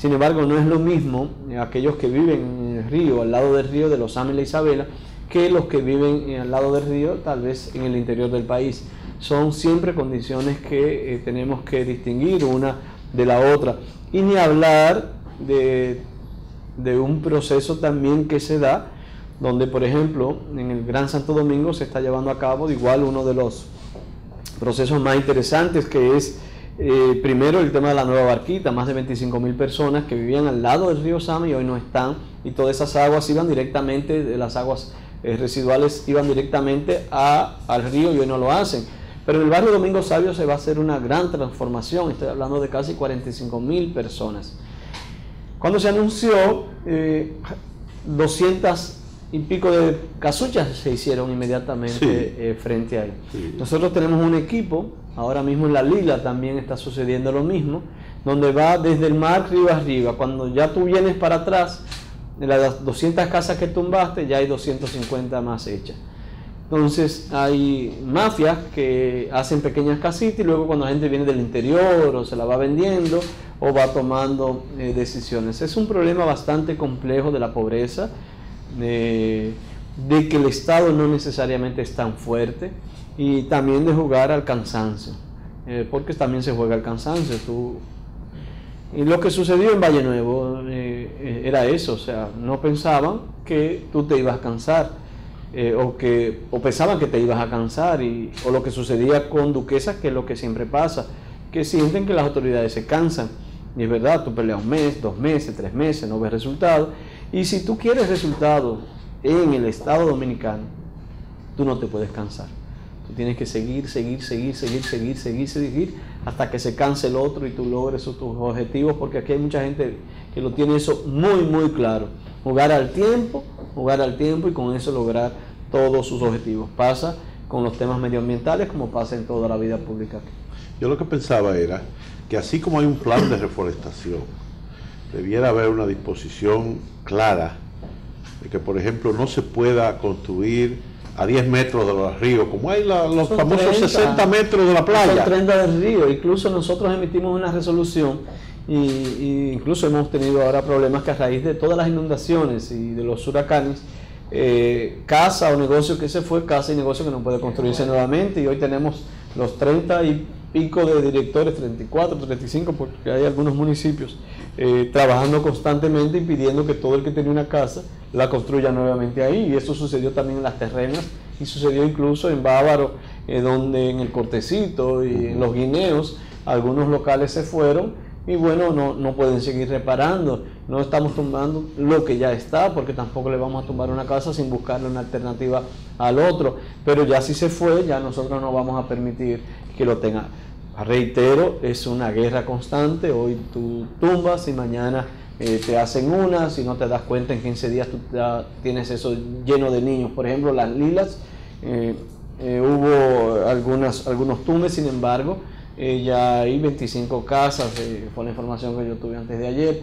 Sin embargo, no es lo mismo aquellos que viven en el río, al lado del río de Los Ángeles y la Isabela, que los que viven al lado del río, tal vez en el interior del país. Son siempre condiciones que tenemos que distinguir una de la otra. Y ni hablar de un proceso también que se da, donde por ejemplo en el Gran Santo Domingo se está llevando a cabo igual uno de los procesos más interesantes, que es primero el tema de la nueva Barquita. Más de 25.000 personas que vivían al lado del río Sama y hoy no están, y todas esas aguas iban directamente, de las aguas residuales iban directamente al río y hoy no lo hacen. Pero en el barrio Domingo Sabio se va a hacer una gran transformación, estoy hablando de casi 45.000 personas. Cuando se anunció, 200 y pico de casuchas se hicieron inmediatamente frente a él. Sí. Nosotros tenemos un equipo, ahora mismo en La Lila también está sucediendo lo mismo, donde va desde el mar río arriba. Cuando ya tú vienes para atrás, de las 200 casas que tumbaste, ya hay 250 más hechas. Entonces hay mafias que hacen pequeñas casitas y luego cuando la gente viene del interior o se la va vendiendo o va tomando decisiones. Es un problema bastante complejo de la pobreza, de que el Estado no necesariamente es tan fuerte, y también de jugar al cansancio, porque también se juega al cansancio. Y lo que sucedió en Valle Nuevo era eso, o sea, no pensaban que tú te ibas a cansar. O pensaban que te ibas a cansar, o lo que sucedía con Duquesa, que es lo que siempre pasa, que sienten que las autoridades se cansan, y es verdad, tú peleas 1 mes, 2 meses, 3 meses, no ves resultados, y si tú quieres resultados en el Estado Dominicano, tú no te puedes cansar, tú tienes que seguir, hasta que se canse el otro y tú logres tus objetivos, porque aquí hay mucha gente que lo tiene eso muy, muy claro. Jugar al tiempo y con eso lograr todos sus objetivos. Pasa con los temas medioambientales como pasa en toda la vida pública. Yo lo que pensaba era que así como hay un plan de reforestación, debiera haber una disposición clara de que, por ejemplo, no se pueda construir a 10 metros de los ríos, como hay los famosos 30, 60 metros de la playa. Son 30 del río. Incluso nosotros emitimos una resolución y incluso hemos tenido ahora problemas que a raíz de todas las inundaciones y de los huracanes, casa o negocio que se fue, casa y negocio que no puede construirse nuevamente, y hoy tenemos los 30 y pico de directores, 34, 35, porque hay algunos municipios trabajando constantemente y pidiendo que todo el que tenía una casa la construya nuevamente ahí, y eso sucedió también en Las Terrenas y sucedió incluso en Bávaro, donde en el Cortecito y en Los Guineos algunos locales se fueron. Y bueno, no pueden seguir reparando, no estamos tumbando lo que ya está, porque tampoco le vamos a tumbar una casa sin buscarle una alternativa al otro, pero ya si se fue, ya nosotros no vamos a permitir que lo tenga. Reitero, es una guerra constante, hoy tú tumbas y mañana te hacen una, si no te das cuenta en 15 días tú ya tienes eso lleno de niños. Por ejemplo, Las Lilas, hubo algunos tumbes, sin embargo, ya hay 25 casas, por la información que yo tuve antes de ayer,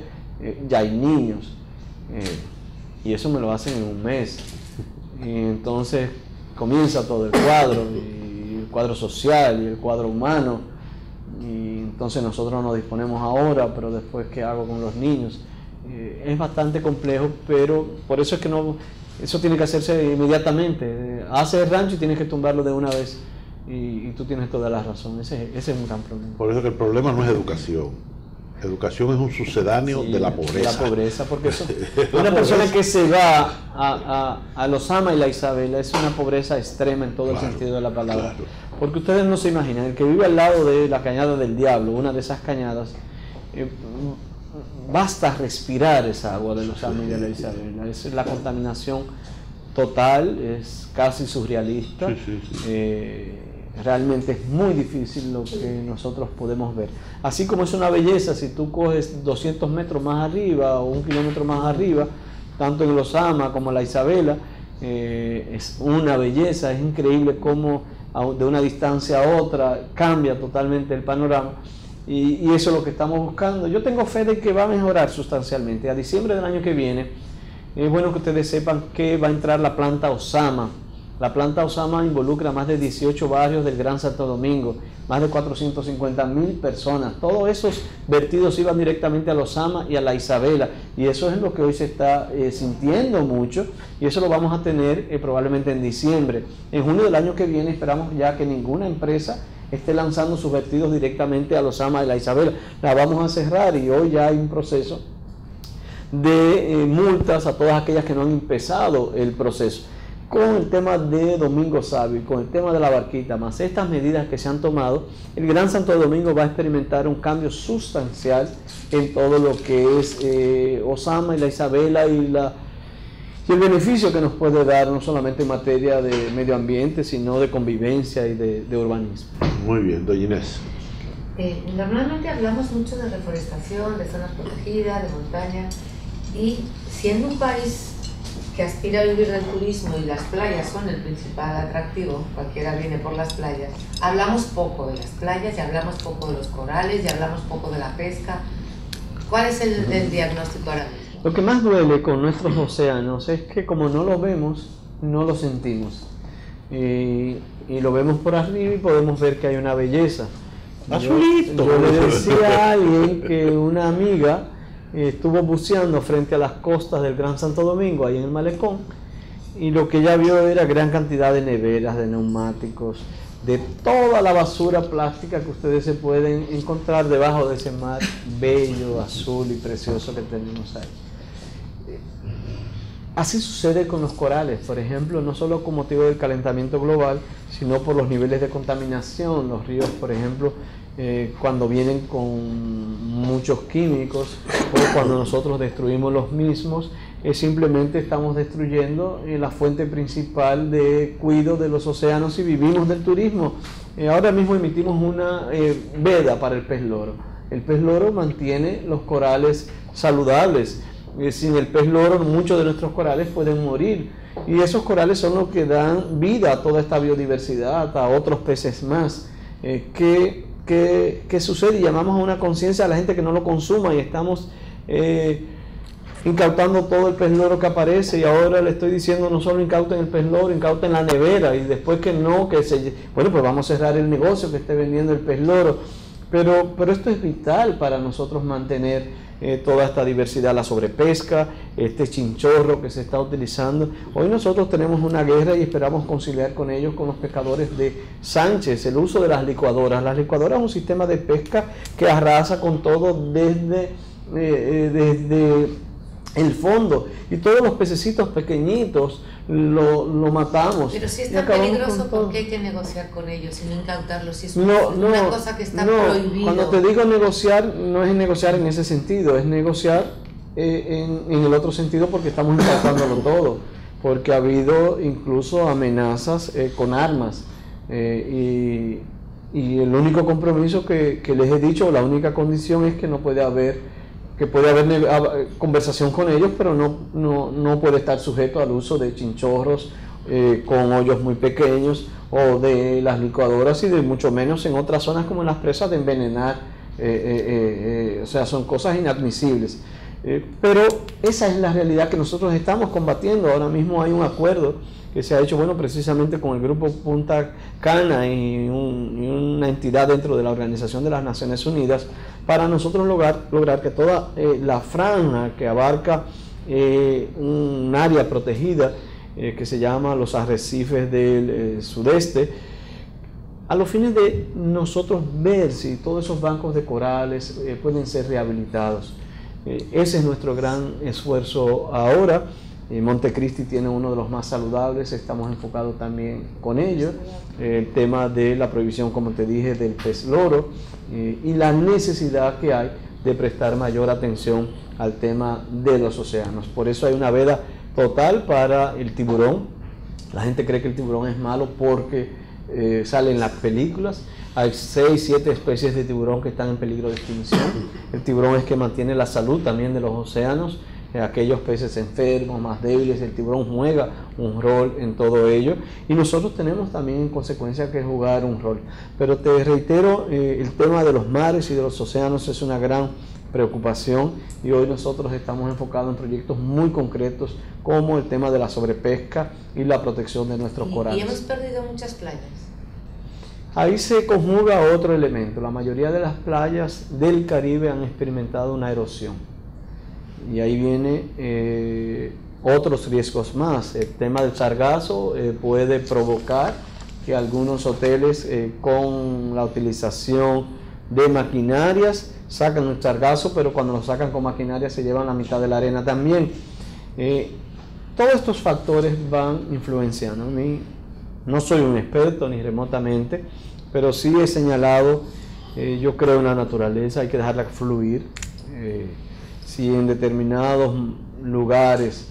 ya hay niños, y eso me lo hacen en 1 mes, y entonces comienza todo el cuadro, y el cuadro social y el cuadro humano, y entonces nosotros nos disponemos ahora, pero después ¿qué hago con los niños? Es bastante complejo, pero por eso es que eso tiene que hacerse inmediatamente. Hace el rancho y tienes que tumbarlo de una vez. Y tú tienes toda la razón, ese es un gran problema. Por eso que el problema no es educación. Educación es un sucedáneo de la pobreza. De la pobreza, porque una persona que se va a Los Ama y la Isabela es una pobreza extrema en todo el sentido de la palabra. Claro. Porque ustedes no se imaginan, el que vive al lado de la Cañada del Diablo, una de esas cañadas, basta respirar esa agua de Los Ama y de la Isabela. Es la contaminación total, es casi surrealista. Realmente es muy difícil lo que nosotros podemos ver. Así como es una belleza, si tú coges 200 metros más arriba o 1 kilómetro más arriba, tanto en Los Ama como en la Isabela, es una belleza, es increíble cómo de una distancia a otra cambia totalmente el panorama, y eso es lo que estamos buscando. Yo tengo fe de que va a mejorar sustancialmente. A diciembre del año que viene, es bueno que ustedes sepan que va a entrar la planta Osama La planta Osama involucra más de 18 barrios del Gran Santo Domingo, más de 450.000 personas. Todos esos vertidos iban directamente a Osama y a la Isabela, y eso es lo que hoy se está sintiendo mucho, y eso lo vamos a tener probablemente en diciembre. En junio del año que viene esperamos ya que ninguna empresa esté lanzando sus vertidos directamente a Osama y la Isabela. La vamos a cerrar, y hoy ya hay un proceso de multas a todas aquellas que no han empezado el proceso. Con el tema de Domingo Sabio, con el tema de la barquita, más estas medidas que se han tomado, el Gran Santo Domingo va a experimentar un cambio sustancial en todo lo que es Osama y la Isabela y el beneficio que nos puede dar, no solamente en materia de medio ambiente, sino de convivencia y de urbanismo. Muy bien, doña Inés. Normalmente hablamos mucho de reforestación, de zonas protegidas, de montaña, y siendo un país que aspira a vivir del turismo y las playas son el principal atractivo, cualquiera viene por las playas, hablamos poco de las playas, y hablamos poco de los corales, y hablamos poco de la pesca. ¿Cuál es el diagnóstico ahora mismo? Lo que más duele con nuestros océanos es que como no lo vemos, no lo sentimos. Y lo vemos por arriba y podemos ver que hay una belleza. Azulito. Yo le decía a alguien que una amiga estuvo buceando frente a las costas del Gran Santo Domingo, ahí en el malecón, y lo que ella vio era gran cantidad de neveras, de neumáticos, de toda la basura plástica que ustedes se pueden encontrar debajo de ese mar bello, azul y precioso que tenemos ahí. Así sucede con los corales, por ejemplo, no solo con motivo del calentamiento global, sino por los niveles de contaminación. Los ríos, por ejemplo, cuando vienen con muchos químicos, o cuando nosotros destruimos los mismos, simplemente estamos destruyendo la fuente principal de cuidado de los océanos y vivimos del turismo. Ahora mismo emitimos una veda para el pez loro. El pez loro mantiene los corales saludables. Sin el pez loro muchos de nuestros corales pueden morir, y esos corales son los que dan vida a toda esta biodiversidad, a otros peces más. ¿Qué sucede? Y llamamos a una conciencia a la gente que no lo consuma, y estamos incautando todo el pez loro que aparece, y ahora le estoy diciendo no solo incauten el pez loro, incauten la nevera, y después bueno, pues vamos a cerrar el negocio que esté vendiendo el pez loro. Pero esto es vital para nosotros mantener toda esta diversidad, la sobrepesca, este chinchorro que se está utilizando. Hoy nosotros tenemos una guerra y esperamos conciliar con ellos, con los pescadores de Sánchez, el uso de las licuadoras. Las licuadoras es un sistema de pesca que arrasa con todo desde el fondo, y todos los pececitos pequeñitos lo matamos. Pero si es tan peligroso, ¿por qué hay que negociar con ellos y no incautarlos? Si es una cosa que está prohibida. Cuando te digo negociar, no es negociar en ese sentido, es negociar en el otro sentido, porque estamos incautándolo todo, porque ha habido incluso amenazas con armas, y el único compromiso que les he dicho, la única condición es que no puede haber conversación con ellos, pero no puede estar sujeto al uso de chinchorros con hoyos muy pequeños, o de las licuadoras, y de mucho menos en otras zonas como en las presas, de envenenar. O sea, son cosas inadmisibles. Pero esa es la realidad que nosotros estamos combatiendo. Ahora mismo hay un acuerdo que se ha hecho, bueno, precisamente con el grupo Punta Cana y una entidad dentro de la Organización de las Naciones Unidas, para nosotros lograr que toda la franja que abarca un área protegida que se llama los arrecifes del sudeste, a los fines de nosotros ver si todos esos bancos de corales pueden ser rehabilitados. Ese es nuestro gran esfuerzo ahora. Montecristi tiene uno de los más saludables, estamos enfocados también con ello. El tema de la prohibición, como te dije, del pez loro, y la necesidad que hay de prestar mayor atención al tema de los océanos. Por eso hay una veda total para el tiburón. La gente cree que el tiburón es malo porque sale en las películas. Hay 6, 7 especies de tiburón que están en peligro de extinción. El tiburón es que mantiene la salud también de los océanos. Aquellos peces enfermos, más débiles, el tiburón juega un rol en todo ello, y nosotros tenemos también en consecuencia que jugar un rol. Pero te reitero, el tema de los mares y de los océanos es una gran preocupación, y hoy nosotros estamos enfocados en proyectos muy concretos como el tema de la sobrepesca y la protección de nuestros corales. Y hemos perdido muchas playas. Ahí se conjuga otro elemento. La mayoría de las playas del Caribe han experimentado una erosión. Y ahí viene otros riesgos más. El tema del sargazo puede provocar que algunos hoteles con la utilización de maquinarias sacan el sargazo, pero cuando lo sacan con maquinaria se llevan la mitad de la arena también. Todos estos factores van influenciando. A mí no soy un experto ni remotamente, pero sí he señalado, yo creo en la naturaleza, hay que dejarla fluir. Si en determinados lugares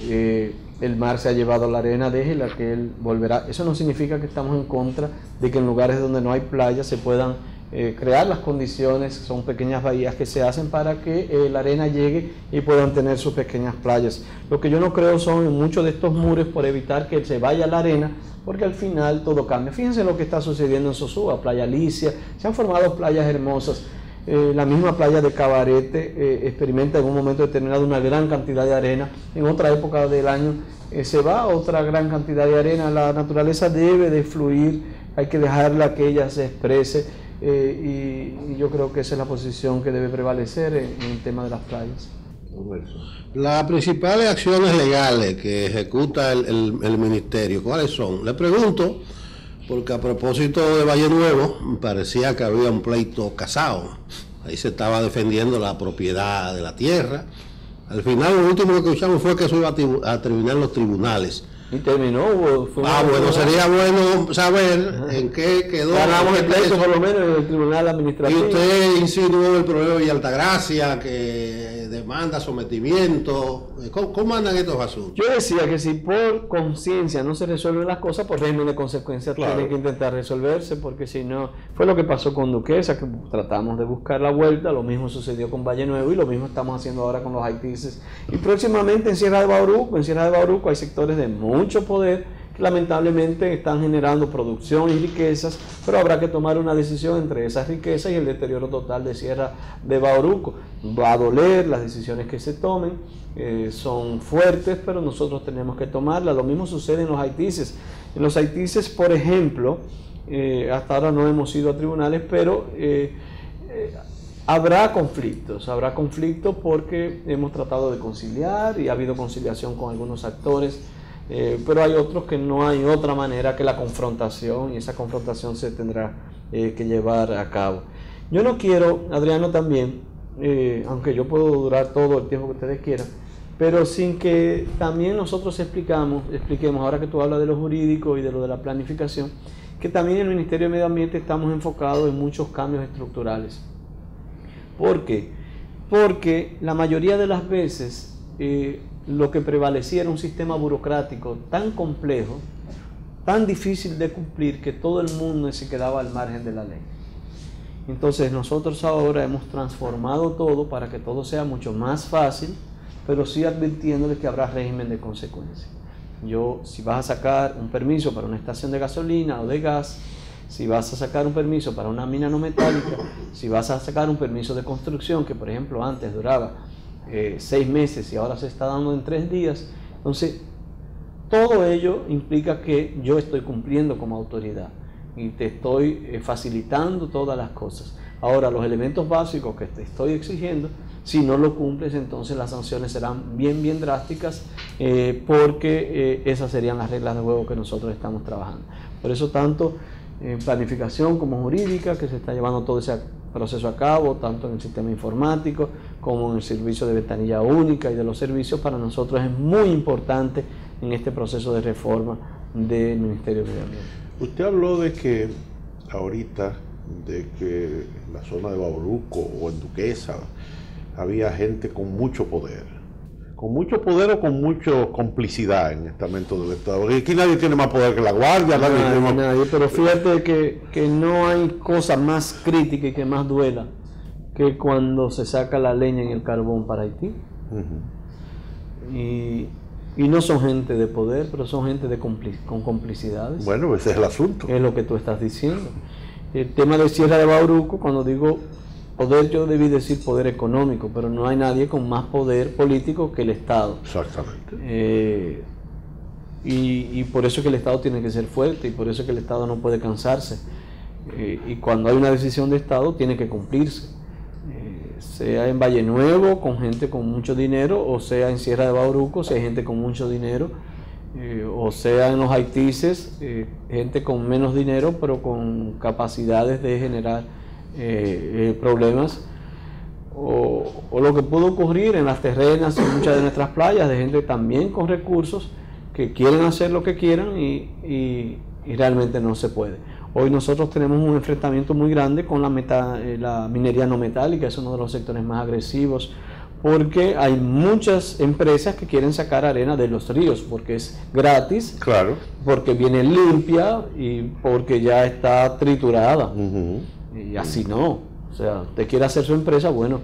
el mar se ha llevado la arena, déjela que él volverá. Eso no significa que estamos en contra de que en lugares donde no hay playa se puedan crear las condiciones, son pequeñas bahías que se hacen para que la arena llegue y puedan tener sus pequeñas playas. Lo que yo no creo son en muchos de estos muros por evitar que se vaya la arena, porque al final todo cambia. Fíjense lo que está sucediendo en Sosúa, Playa Alicia, se han formado playas hermosas. La misma playa de Cabarete experimenta en un momento determinado una gran cantidad de arena, en otra época del año se va otra gran cantidad de arena. La naturaleza debe de fluir, hay que dejarla que ella se exprese, y yo creo que esa es la posición que debe prevalecer en el tema de las playas. Las principales acciones legales que ejecuta el ministerio, ¿cuáles son? Le pregunto, porque a propósito de Valle Nuevo, parecía que había un pleito casado. Ahí se estaba defendiendo la propiedad de la tierra. Al final, lo último que escuchamos fue que eso iba a terminar en los tribunales. Y terminó. Bueno, sería bueno saber en qué quedó. Ganamos el pleito por lo menos en el tribunal administrativo. Y usted insinuó el problema de Villa Altagracia, que demanda sometimiento. ¿Cómo andan estos asuntos? Yo decía que si por conciencia no se resuelven las cosas, por régimen de consecuencias tiene que intentar resolverse, porque si no, fue lo que pasó con Duquesa, que tratamos de buscar la vuelta, lo mismo sucedió con Valle Nuevo y lo mismo estamos haciendo ahora con los haitises. Y próximamente en Sierra de Bauruco hay sectores de mucho poder que lamentablemente están generando producción y riquezas, pero habrá que tomar una decisión entre esas riquezas y el deterioro total de Sierra de Bauruco. Va a doler las decisiones que se tomen, son fuertes, pero nosotros tenemos que tomarlas. Lo mismo sucede en los haitises. En los haitises, por ejemplo, hasta ahora no hemos ido a tribunales, pero habrá conflictos porque hemos tratado de conciliar y ha habido conciliación con algunos actores. Pero hay otros que no hay otra manera que la confrontación, y esa confrontación se tendrá que llevar a cabo. Yo no quiero, Adriano, también, aunque yo puedo durar todo el tiempo que ustedes quieran, pero sin que también nosotros expliquemos, ahora que tú hablas de lo jurídico y de lo de la planificación, que también en el Ministerio de Medio Ambiente estamos enfocados en muchos cambios estructurales. ¿Por qué? Porque la mayoría de las veces lo que prevalecía era un sistema burocrático tan complejo, tan difícil de cumplir, que todo el mundo se quedaba al margen de la ley. Entonces nosotros ahora hemos transformado todo para que todo sea mucho más fácil, pero sí advirtiéndole que habrá régimen de consecuencia. Si vas a sacar un permiso para una estación de gasolina o de gas, si vas a sacar un permiso para una mina no metálica, si vas a sacar un permiso de construcción, que por ejemplo antes duraba 6 meses y ahora se está dando en 3 días, entonces todo ello implica que yo estoy cumpliendo como autoridad y te estoy facilitando todas las cosas. Ahora, los elementos básicos que te estoy exigiendo, si no lo cumples, entonces las sanciones serán bien drásticas, porque esas serían las reglas de juego que nosotros estamos trabajando. Por eso tanto planificación como jurídica, que se está llevando todo ese proceso a cabo, tanto en el sistema informático como en el servicio de ventanilla única y de los servicios, para nosotros es muy importante en este proceso de reforma del Ministerio de Medio Ambiente. Usted habló de que ahorita, de que en la zona de Bauruco o en Duquesa había gente con mucho poder o con mucha complicidad en estamentos del Estado. Porque aquí nadie tiene más poder que la Guardia. Nadie, pero fíjate que no hay cosa más crítica y que más duela que cuando se saca la leña y el carbón para Haití. Y no son gente de poder, pero son gente con complicidades. Bueno, ese es el asunto. Es lo que tú estás diciendo. El tema de Sierra de Bauruco, cuando digo poder, yo debí decir poder económico, pero no hay nadie con más poder político que el Estado. Exactamente. Y por eso es que el Estado tiene que ser fuerte, y por eso es que el Estado no puede cansarse. Y cuando hay una decisión de Estado, tiene que cumplirse. Sea en Valle Nuevo, con gente con mucho dinero, o sea en Sierra de Bauruco, si hay gente con mucho dinero, o sea en los Haitises, gente con menos dinero, pero con capacidades de generar problemas. O lo que pudo ocurrir en las terrenas, en muchas de nuestras playas, de gente también con recursos, que quieren hacer lo que quieran y realmente no se puede. Hoy nosotros tenemos un enfrentamiento muy grande con la minería no metálica, es uno de los sectores más agresivos, porque hay muchas empresas que quieren sacar arena de los ríos, porque es gratis, Claro. porque viene limpia y porque ya está triturada. Ujú. Y así no. O sea, usted quiere hacer su empresa, bueno,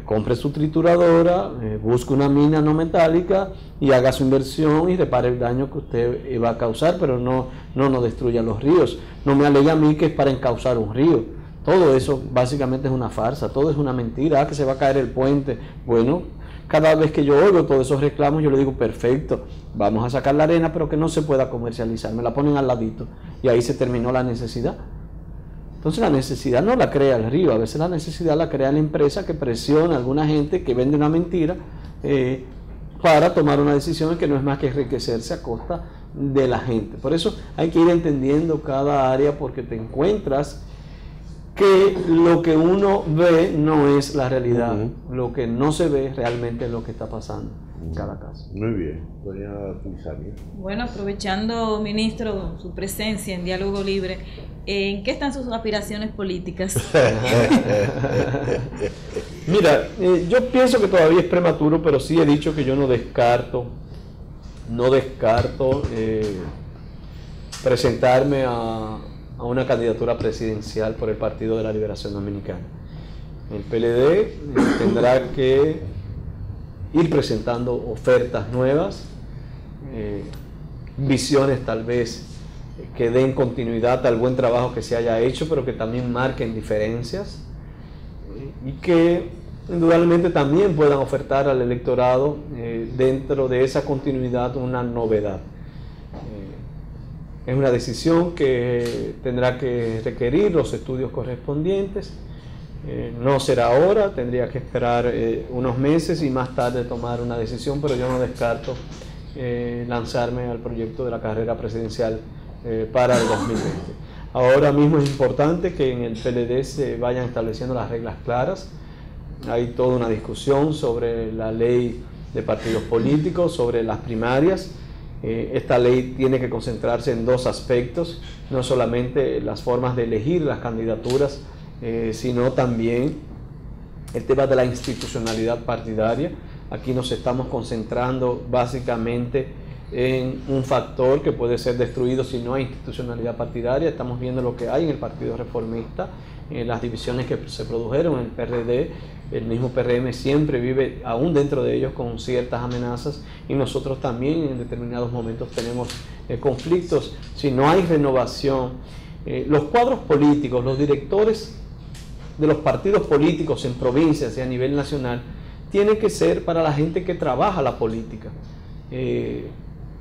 compre su trituradora, busque una mina no metálica y haga su inversión y repare el daño que usted va a causar, pero no nos destruya los ríos. No me alegue a mí que es para encauzar un río. Todo eso básicamente es una farsa, todo es una mentira, que se va a caer el puente. Bueno, cada vez que yo oigo todos esos reclamos, yo le digo, perfecto, vamos a sacar la arena, pero que no se pueda comercializar, me la ponen al ladito y ahí se terminó la necesidad. Entonces la necesidad no la crea el río, a veces la necesidad la crea la empresa que presiona a alguna gente que vende una mentira para tomar una decisión que no es más que enriquecerse a costa de la gente. Por eso hay que ir entendiendo cada área, porque te encuentras que lo que uno ve no es la realidad, lo que no se ve realmente es lo que está pasando en cada caso. Muy bien, doña Tizania. Bueno, aprovechando, ministro, su presencia en Diálogo Libre, ¿en qué están sus aspiraciones políticas? Mira, yo pienso que todavía es prematuro, pero sí he dicho que yo no descarto presentarme a una candidatura presidencial por el Partido de la Liberación Dominicana. El PLD tendrá que ir presentando ofertas nuevas, visiones tal vez que den continuidad al buen trabajo que se haya hecho, pero que también marquen diferencias y que indudablemente también puedan ofertar al electorado dentro de esa continuidad una novedad. Es una decisión que tendrá que requerir los estudios correspondientes. No será ahora, tendría que esperar unos meses y más tarde tomar una decisión, pero yo no descarto lanzarme al proyecto de la carrera presidencial para el 2020. Ahora mismo es importante que en el PLD se vayan estableciendo las reglas claras. Hay toda una discusión sobre la ley de partidos políticos, sobre las primarias. Esta ley tiene que concentrarse en dos aspectos, no solamente las formas de elegir las candidaturas, sino también el tema de la institucionalidad partidaria. Aquí nos estamos concentrando básicamente en un factor que puede ser destruido si no hay institucionalidad partidaria. Estamos viendo lo que hay en el Partido Reformista, en las divisiones que se produjeron en el PRD. El mismo PRM siempre vive, aún dentro de ellos, con ciertas amenazas, y nosotros también en determinados momentos tenemos conflictos. Si no hay renovación, los cuadros políticos, los directores de los partidos políticos en provincias y a nivel nacional, tiene que ser para la gente que trabaja la política,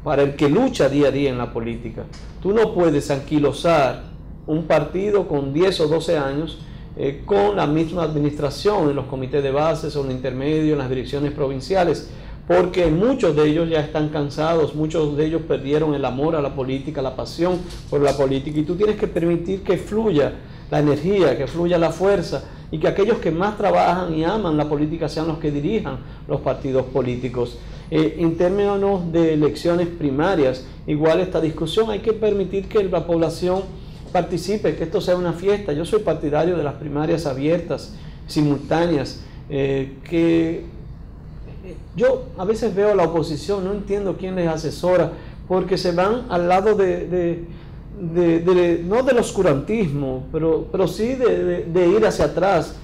para el que lucha día a día en la política. Tú no puedes anquilosar un partido con 10 o 12 años con la misma administración en los comités de bases o en intermedio, en las direcciones provinciales, porque muchos de ellos ya están cansados, muchos de ellos perdieron el amor a la política, la pasión por la política, y tú tienes que permitir que fluya la energía, que fluya la fuerza, y que aquellos que más trabajan y aman la política sean los que dirijan los partidos políticos. En términos de elecciones primarias, igual esta discusión, hay que permitir que la población participe, que esto sea una fiesta. Yo soy partidario de las primarias abiertas, simultáneas, que yo a veces veo a la oposición, no entiendo quién les asesora, porque se van al lado no del oscurantismo, pero sí de ir hacia atrás.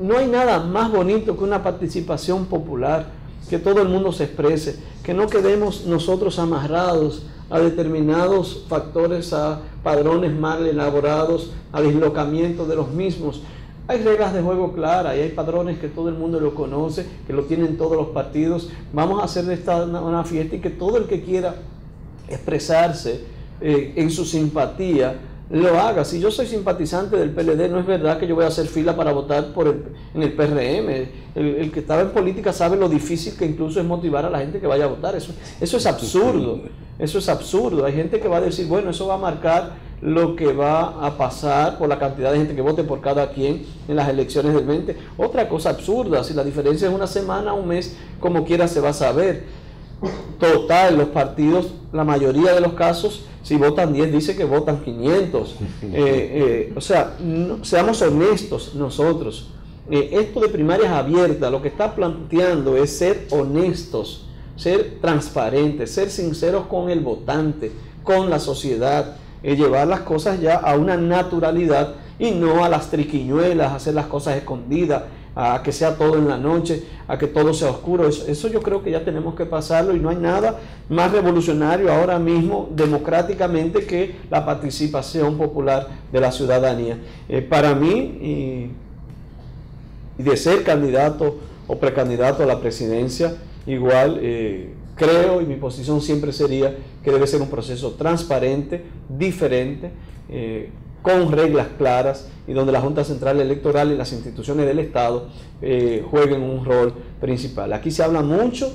No hay nada más bonito que una participación popular, que todo el mundo se exprese, que no quedemos nosotros amarrados a determinados factores, a padrones mal elaborados, a dislocamiento de los mismos. Hay reglas de juego claras y hay padrones que todo el mundo lo conoce, que lo tienen todos los partidos. Vamos a hacer de esta una fiesta y que todo el que quiera expresarse en su simpatía lo haga. Si yo soy simpatizante del PLD, no es verdad que yo voy a hacer fila para votar en el PRM. El que estaba en política sabe lo difícil que incluso es motivar a la gente que vaya a votar. Eso es absurdo. Eso es absurdo. Hay gente que va a decir, bueno, eso va a marcar lo que va a pasar por la cantidad de gente que vote por cada quien en las elecciones del 20. Otra cosa absurda, si la diferencia es una semana, un mes, como quiera se va a saber. Total, los partidos, la mayoría de los casos, si votan 10, dice que votan 500. O sea, seamos honestos nosotros. Esto de primarias abiertas, lo que está planteando es ser honestos, ser transparentes, ser sinceros con el votante, con la sociedad, llevar las cosas ya a una naturalidad y no a las triquiñuelas, hacer las cosas escondidas, a que sea todo en la noche, a que todo sea oscuro. Eso yo creo que ya tenemos que pasarlo, y no hay nada más revolucionario ahora mismo democráticamente que la participación popular de la ciudadanía. Para mí, y de ser candidato o precandidato a la presidencia, igual creo, y mi posición siempre sería que debe ser un proceso transparente, diferente, con reglas claras, y donde la Junta Central Electoral y las instituciones del Estado jueguen un rol principal. Aquí se habla mucho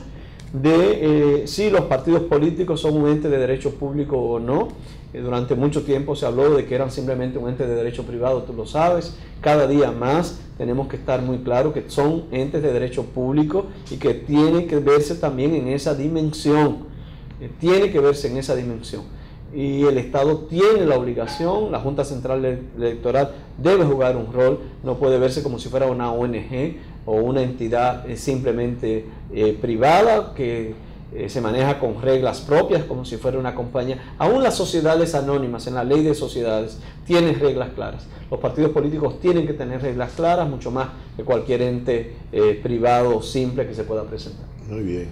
de si los partidos políticos son un ente de derecho público o no. Durante mucho tiempo se habló de que eran simplemente un ente de derecho privado, tú lo sabes. Cada día más tenemos que estar muy claros que son entes de derecho público y que tiene que verse también en esa dimensión. Tiene que verse en esa dimensión. Y el Estado tiene la obligación, la Junta Central Electoral debe jugar un rol, no puede verse como si fuera una ONG o una entidad simplemente privada que se maneja con reglas propias, como si fuera una compañía. Aún las sociedades anónimas, en la ley de sociedades, tienen reglas claras. Los partidos políticos tienen que tener reglas claras, mucho más que cualquier ente privado simple que se pueda presentar. Muy bien.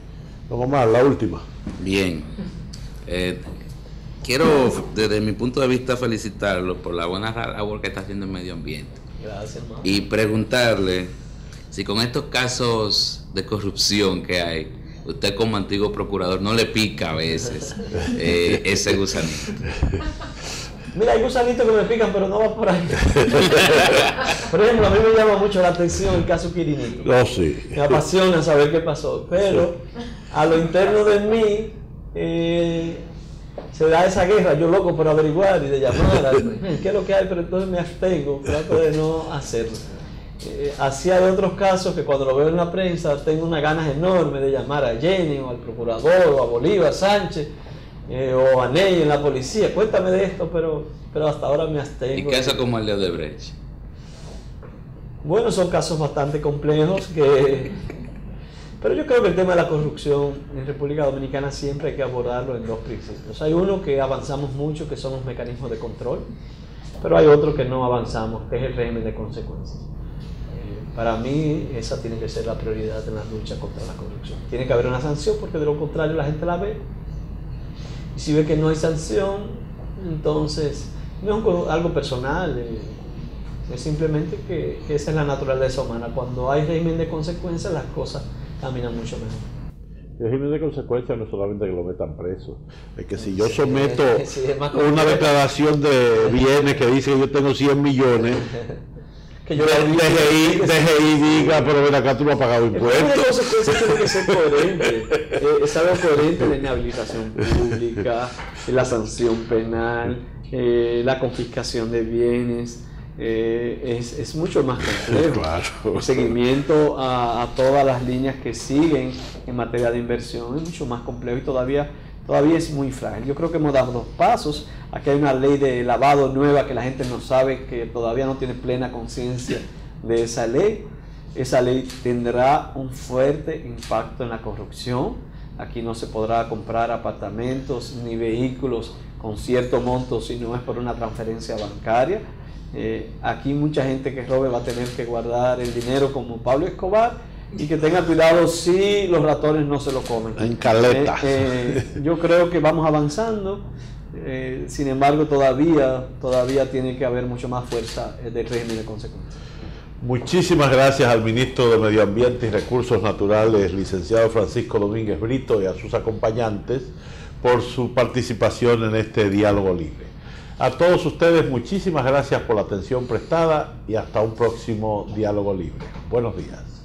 Vamos a la última. Bien. Quiero, desde mi punto de vista, felicitarlo por la buena labor que está haciendo en medio ambiente. Gracias, hermano. Y preguntarle si con estos casos de corrupción que hay, usted como antiguo procurador no le pica a veces ese gusanito. Mira, hay gusanitos que me pican, pero no va por ahí. Por ejemplo, a mí me llama mucho la atención el caso Quirinito. No, sí. Me apasiona saber qué pasó, pero a lo interno de mí se da esa guerra, yo loco por averiguar y de llamar, ¿qué es lo que hay? Pero entonces me abstengo, trato de no hacerlo. Hacía de otros casos que cuando lo veo en la prensa tengo unas ganas enormes de llamar a Jenny o al procurador o a Bolívar Sánchez o a Ney en la policía, cuéntame de esto, pero hasta ahora me abstengo. ¿Y casos como el de Odebrecht? Bueno, son casos bastante complejos pero yo creo que el tema de la corrupción en República Dominicana siempre hay que abordarlo en dos principios. Hay uno que avanzamos mucho, que son los mecanismos de control, pero hay otro que no avanzamos, que es el régimen de consecuencias. Para mí esa tiene que ser la prioridad en la lucha contra la corrupción. Tiene que haber una sanción, porque de lo contrario la gente la ve. Y si ve que no hay sanción, entonces no es algo personal, es simplemente que esa es la naturaleza humana. Cuando hay régimen de consecuencias, las cosas caminan mucho mejor. El régimen de consecuencias no es solamente que lo metan preso, es que si yo someto una declaración de bienes que dice que yo tengo 100 millones, que yo DGI diga, pero ven acá, tú no has pagado impuestos. Una consecuencia tiene que ser coherente. Es algo coherente la inhabilitación pública, la sanción penal, la confiscación de bienes. Es mucho más complejo. Claro. El seguimiento a todas las líneas que siguen en materia de inversión es mucho más complejo y todavía es muy frágil. Yo creo que hemos dado 2 pasos. Aquí hay una ley de lavado nueva que la gente no sabe, que todavía no tiene plena conciencia de esa ley. Esa ley tendrá un fuerte impacto en la corrupción. Aquí no se podrá comprar apartamentos ni vehículos con cierto monto si no es por una transferencia bancaria. Aquí mucha gente que robe va a tener que guardar el dinero como Pablo Escobar, y que tenga cuidado si los ratones no se lo comen. En caleta. Yo creo que vamos avanzando, sin embargo todavía tiene que haber mucho más fuerza del régimen de consecuencias. Muchísimas gracias al ministro de Medio Ambiente y Recursos Naturales, licenciado Francisco Domínguez Brito, y a sus acompañantes por su participación en este diálogo libre. A todos ustedes, muchísimas gracias por la atención prestada y hasta un próximo diálogo libre. Buenos días.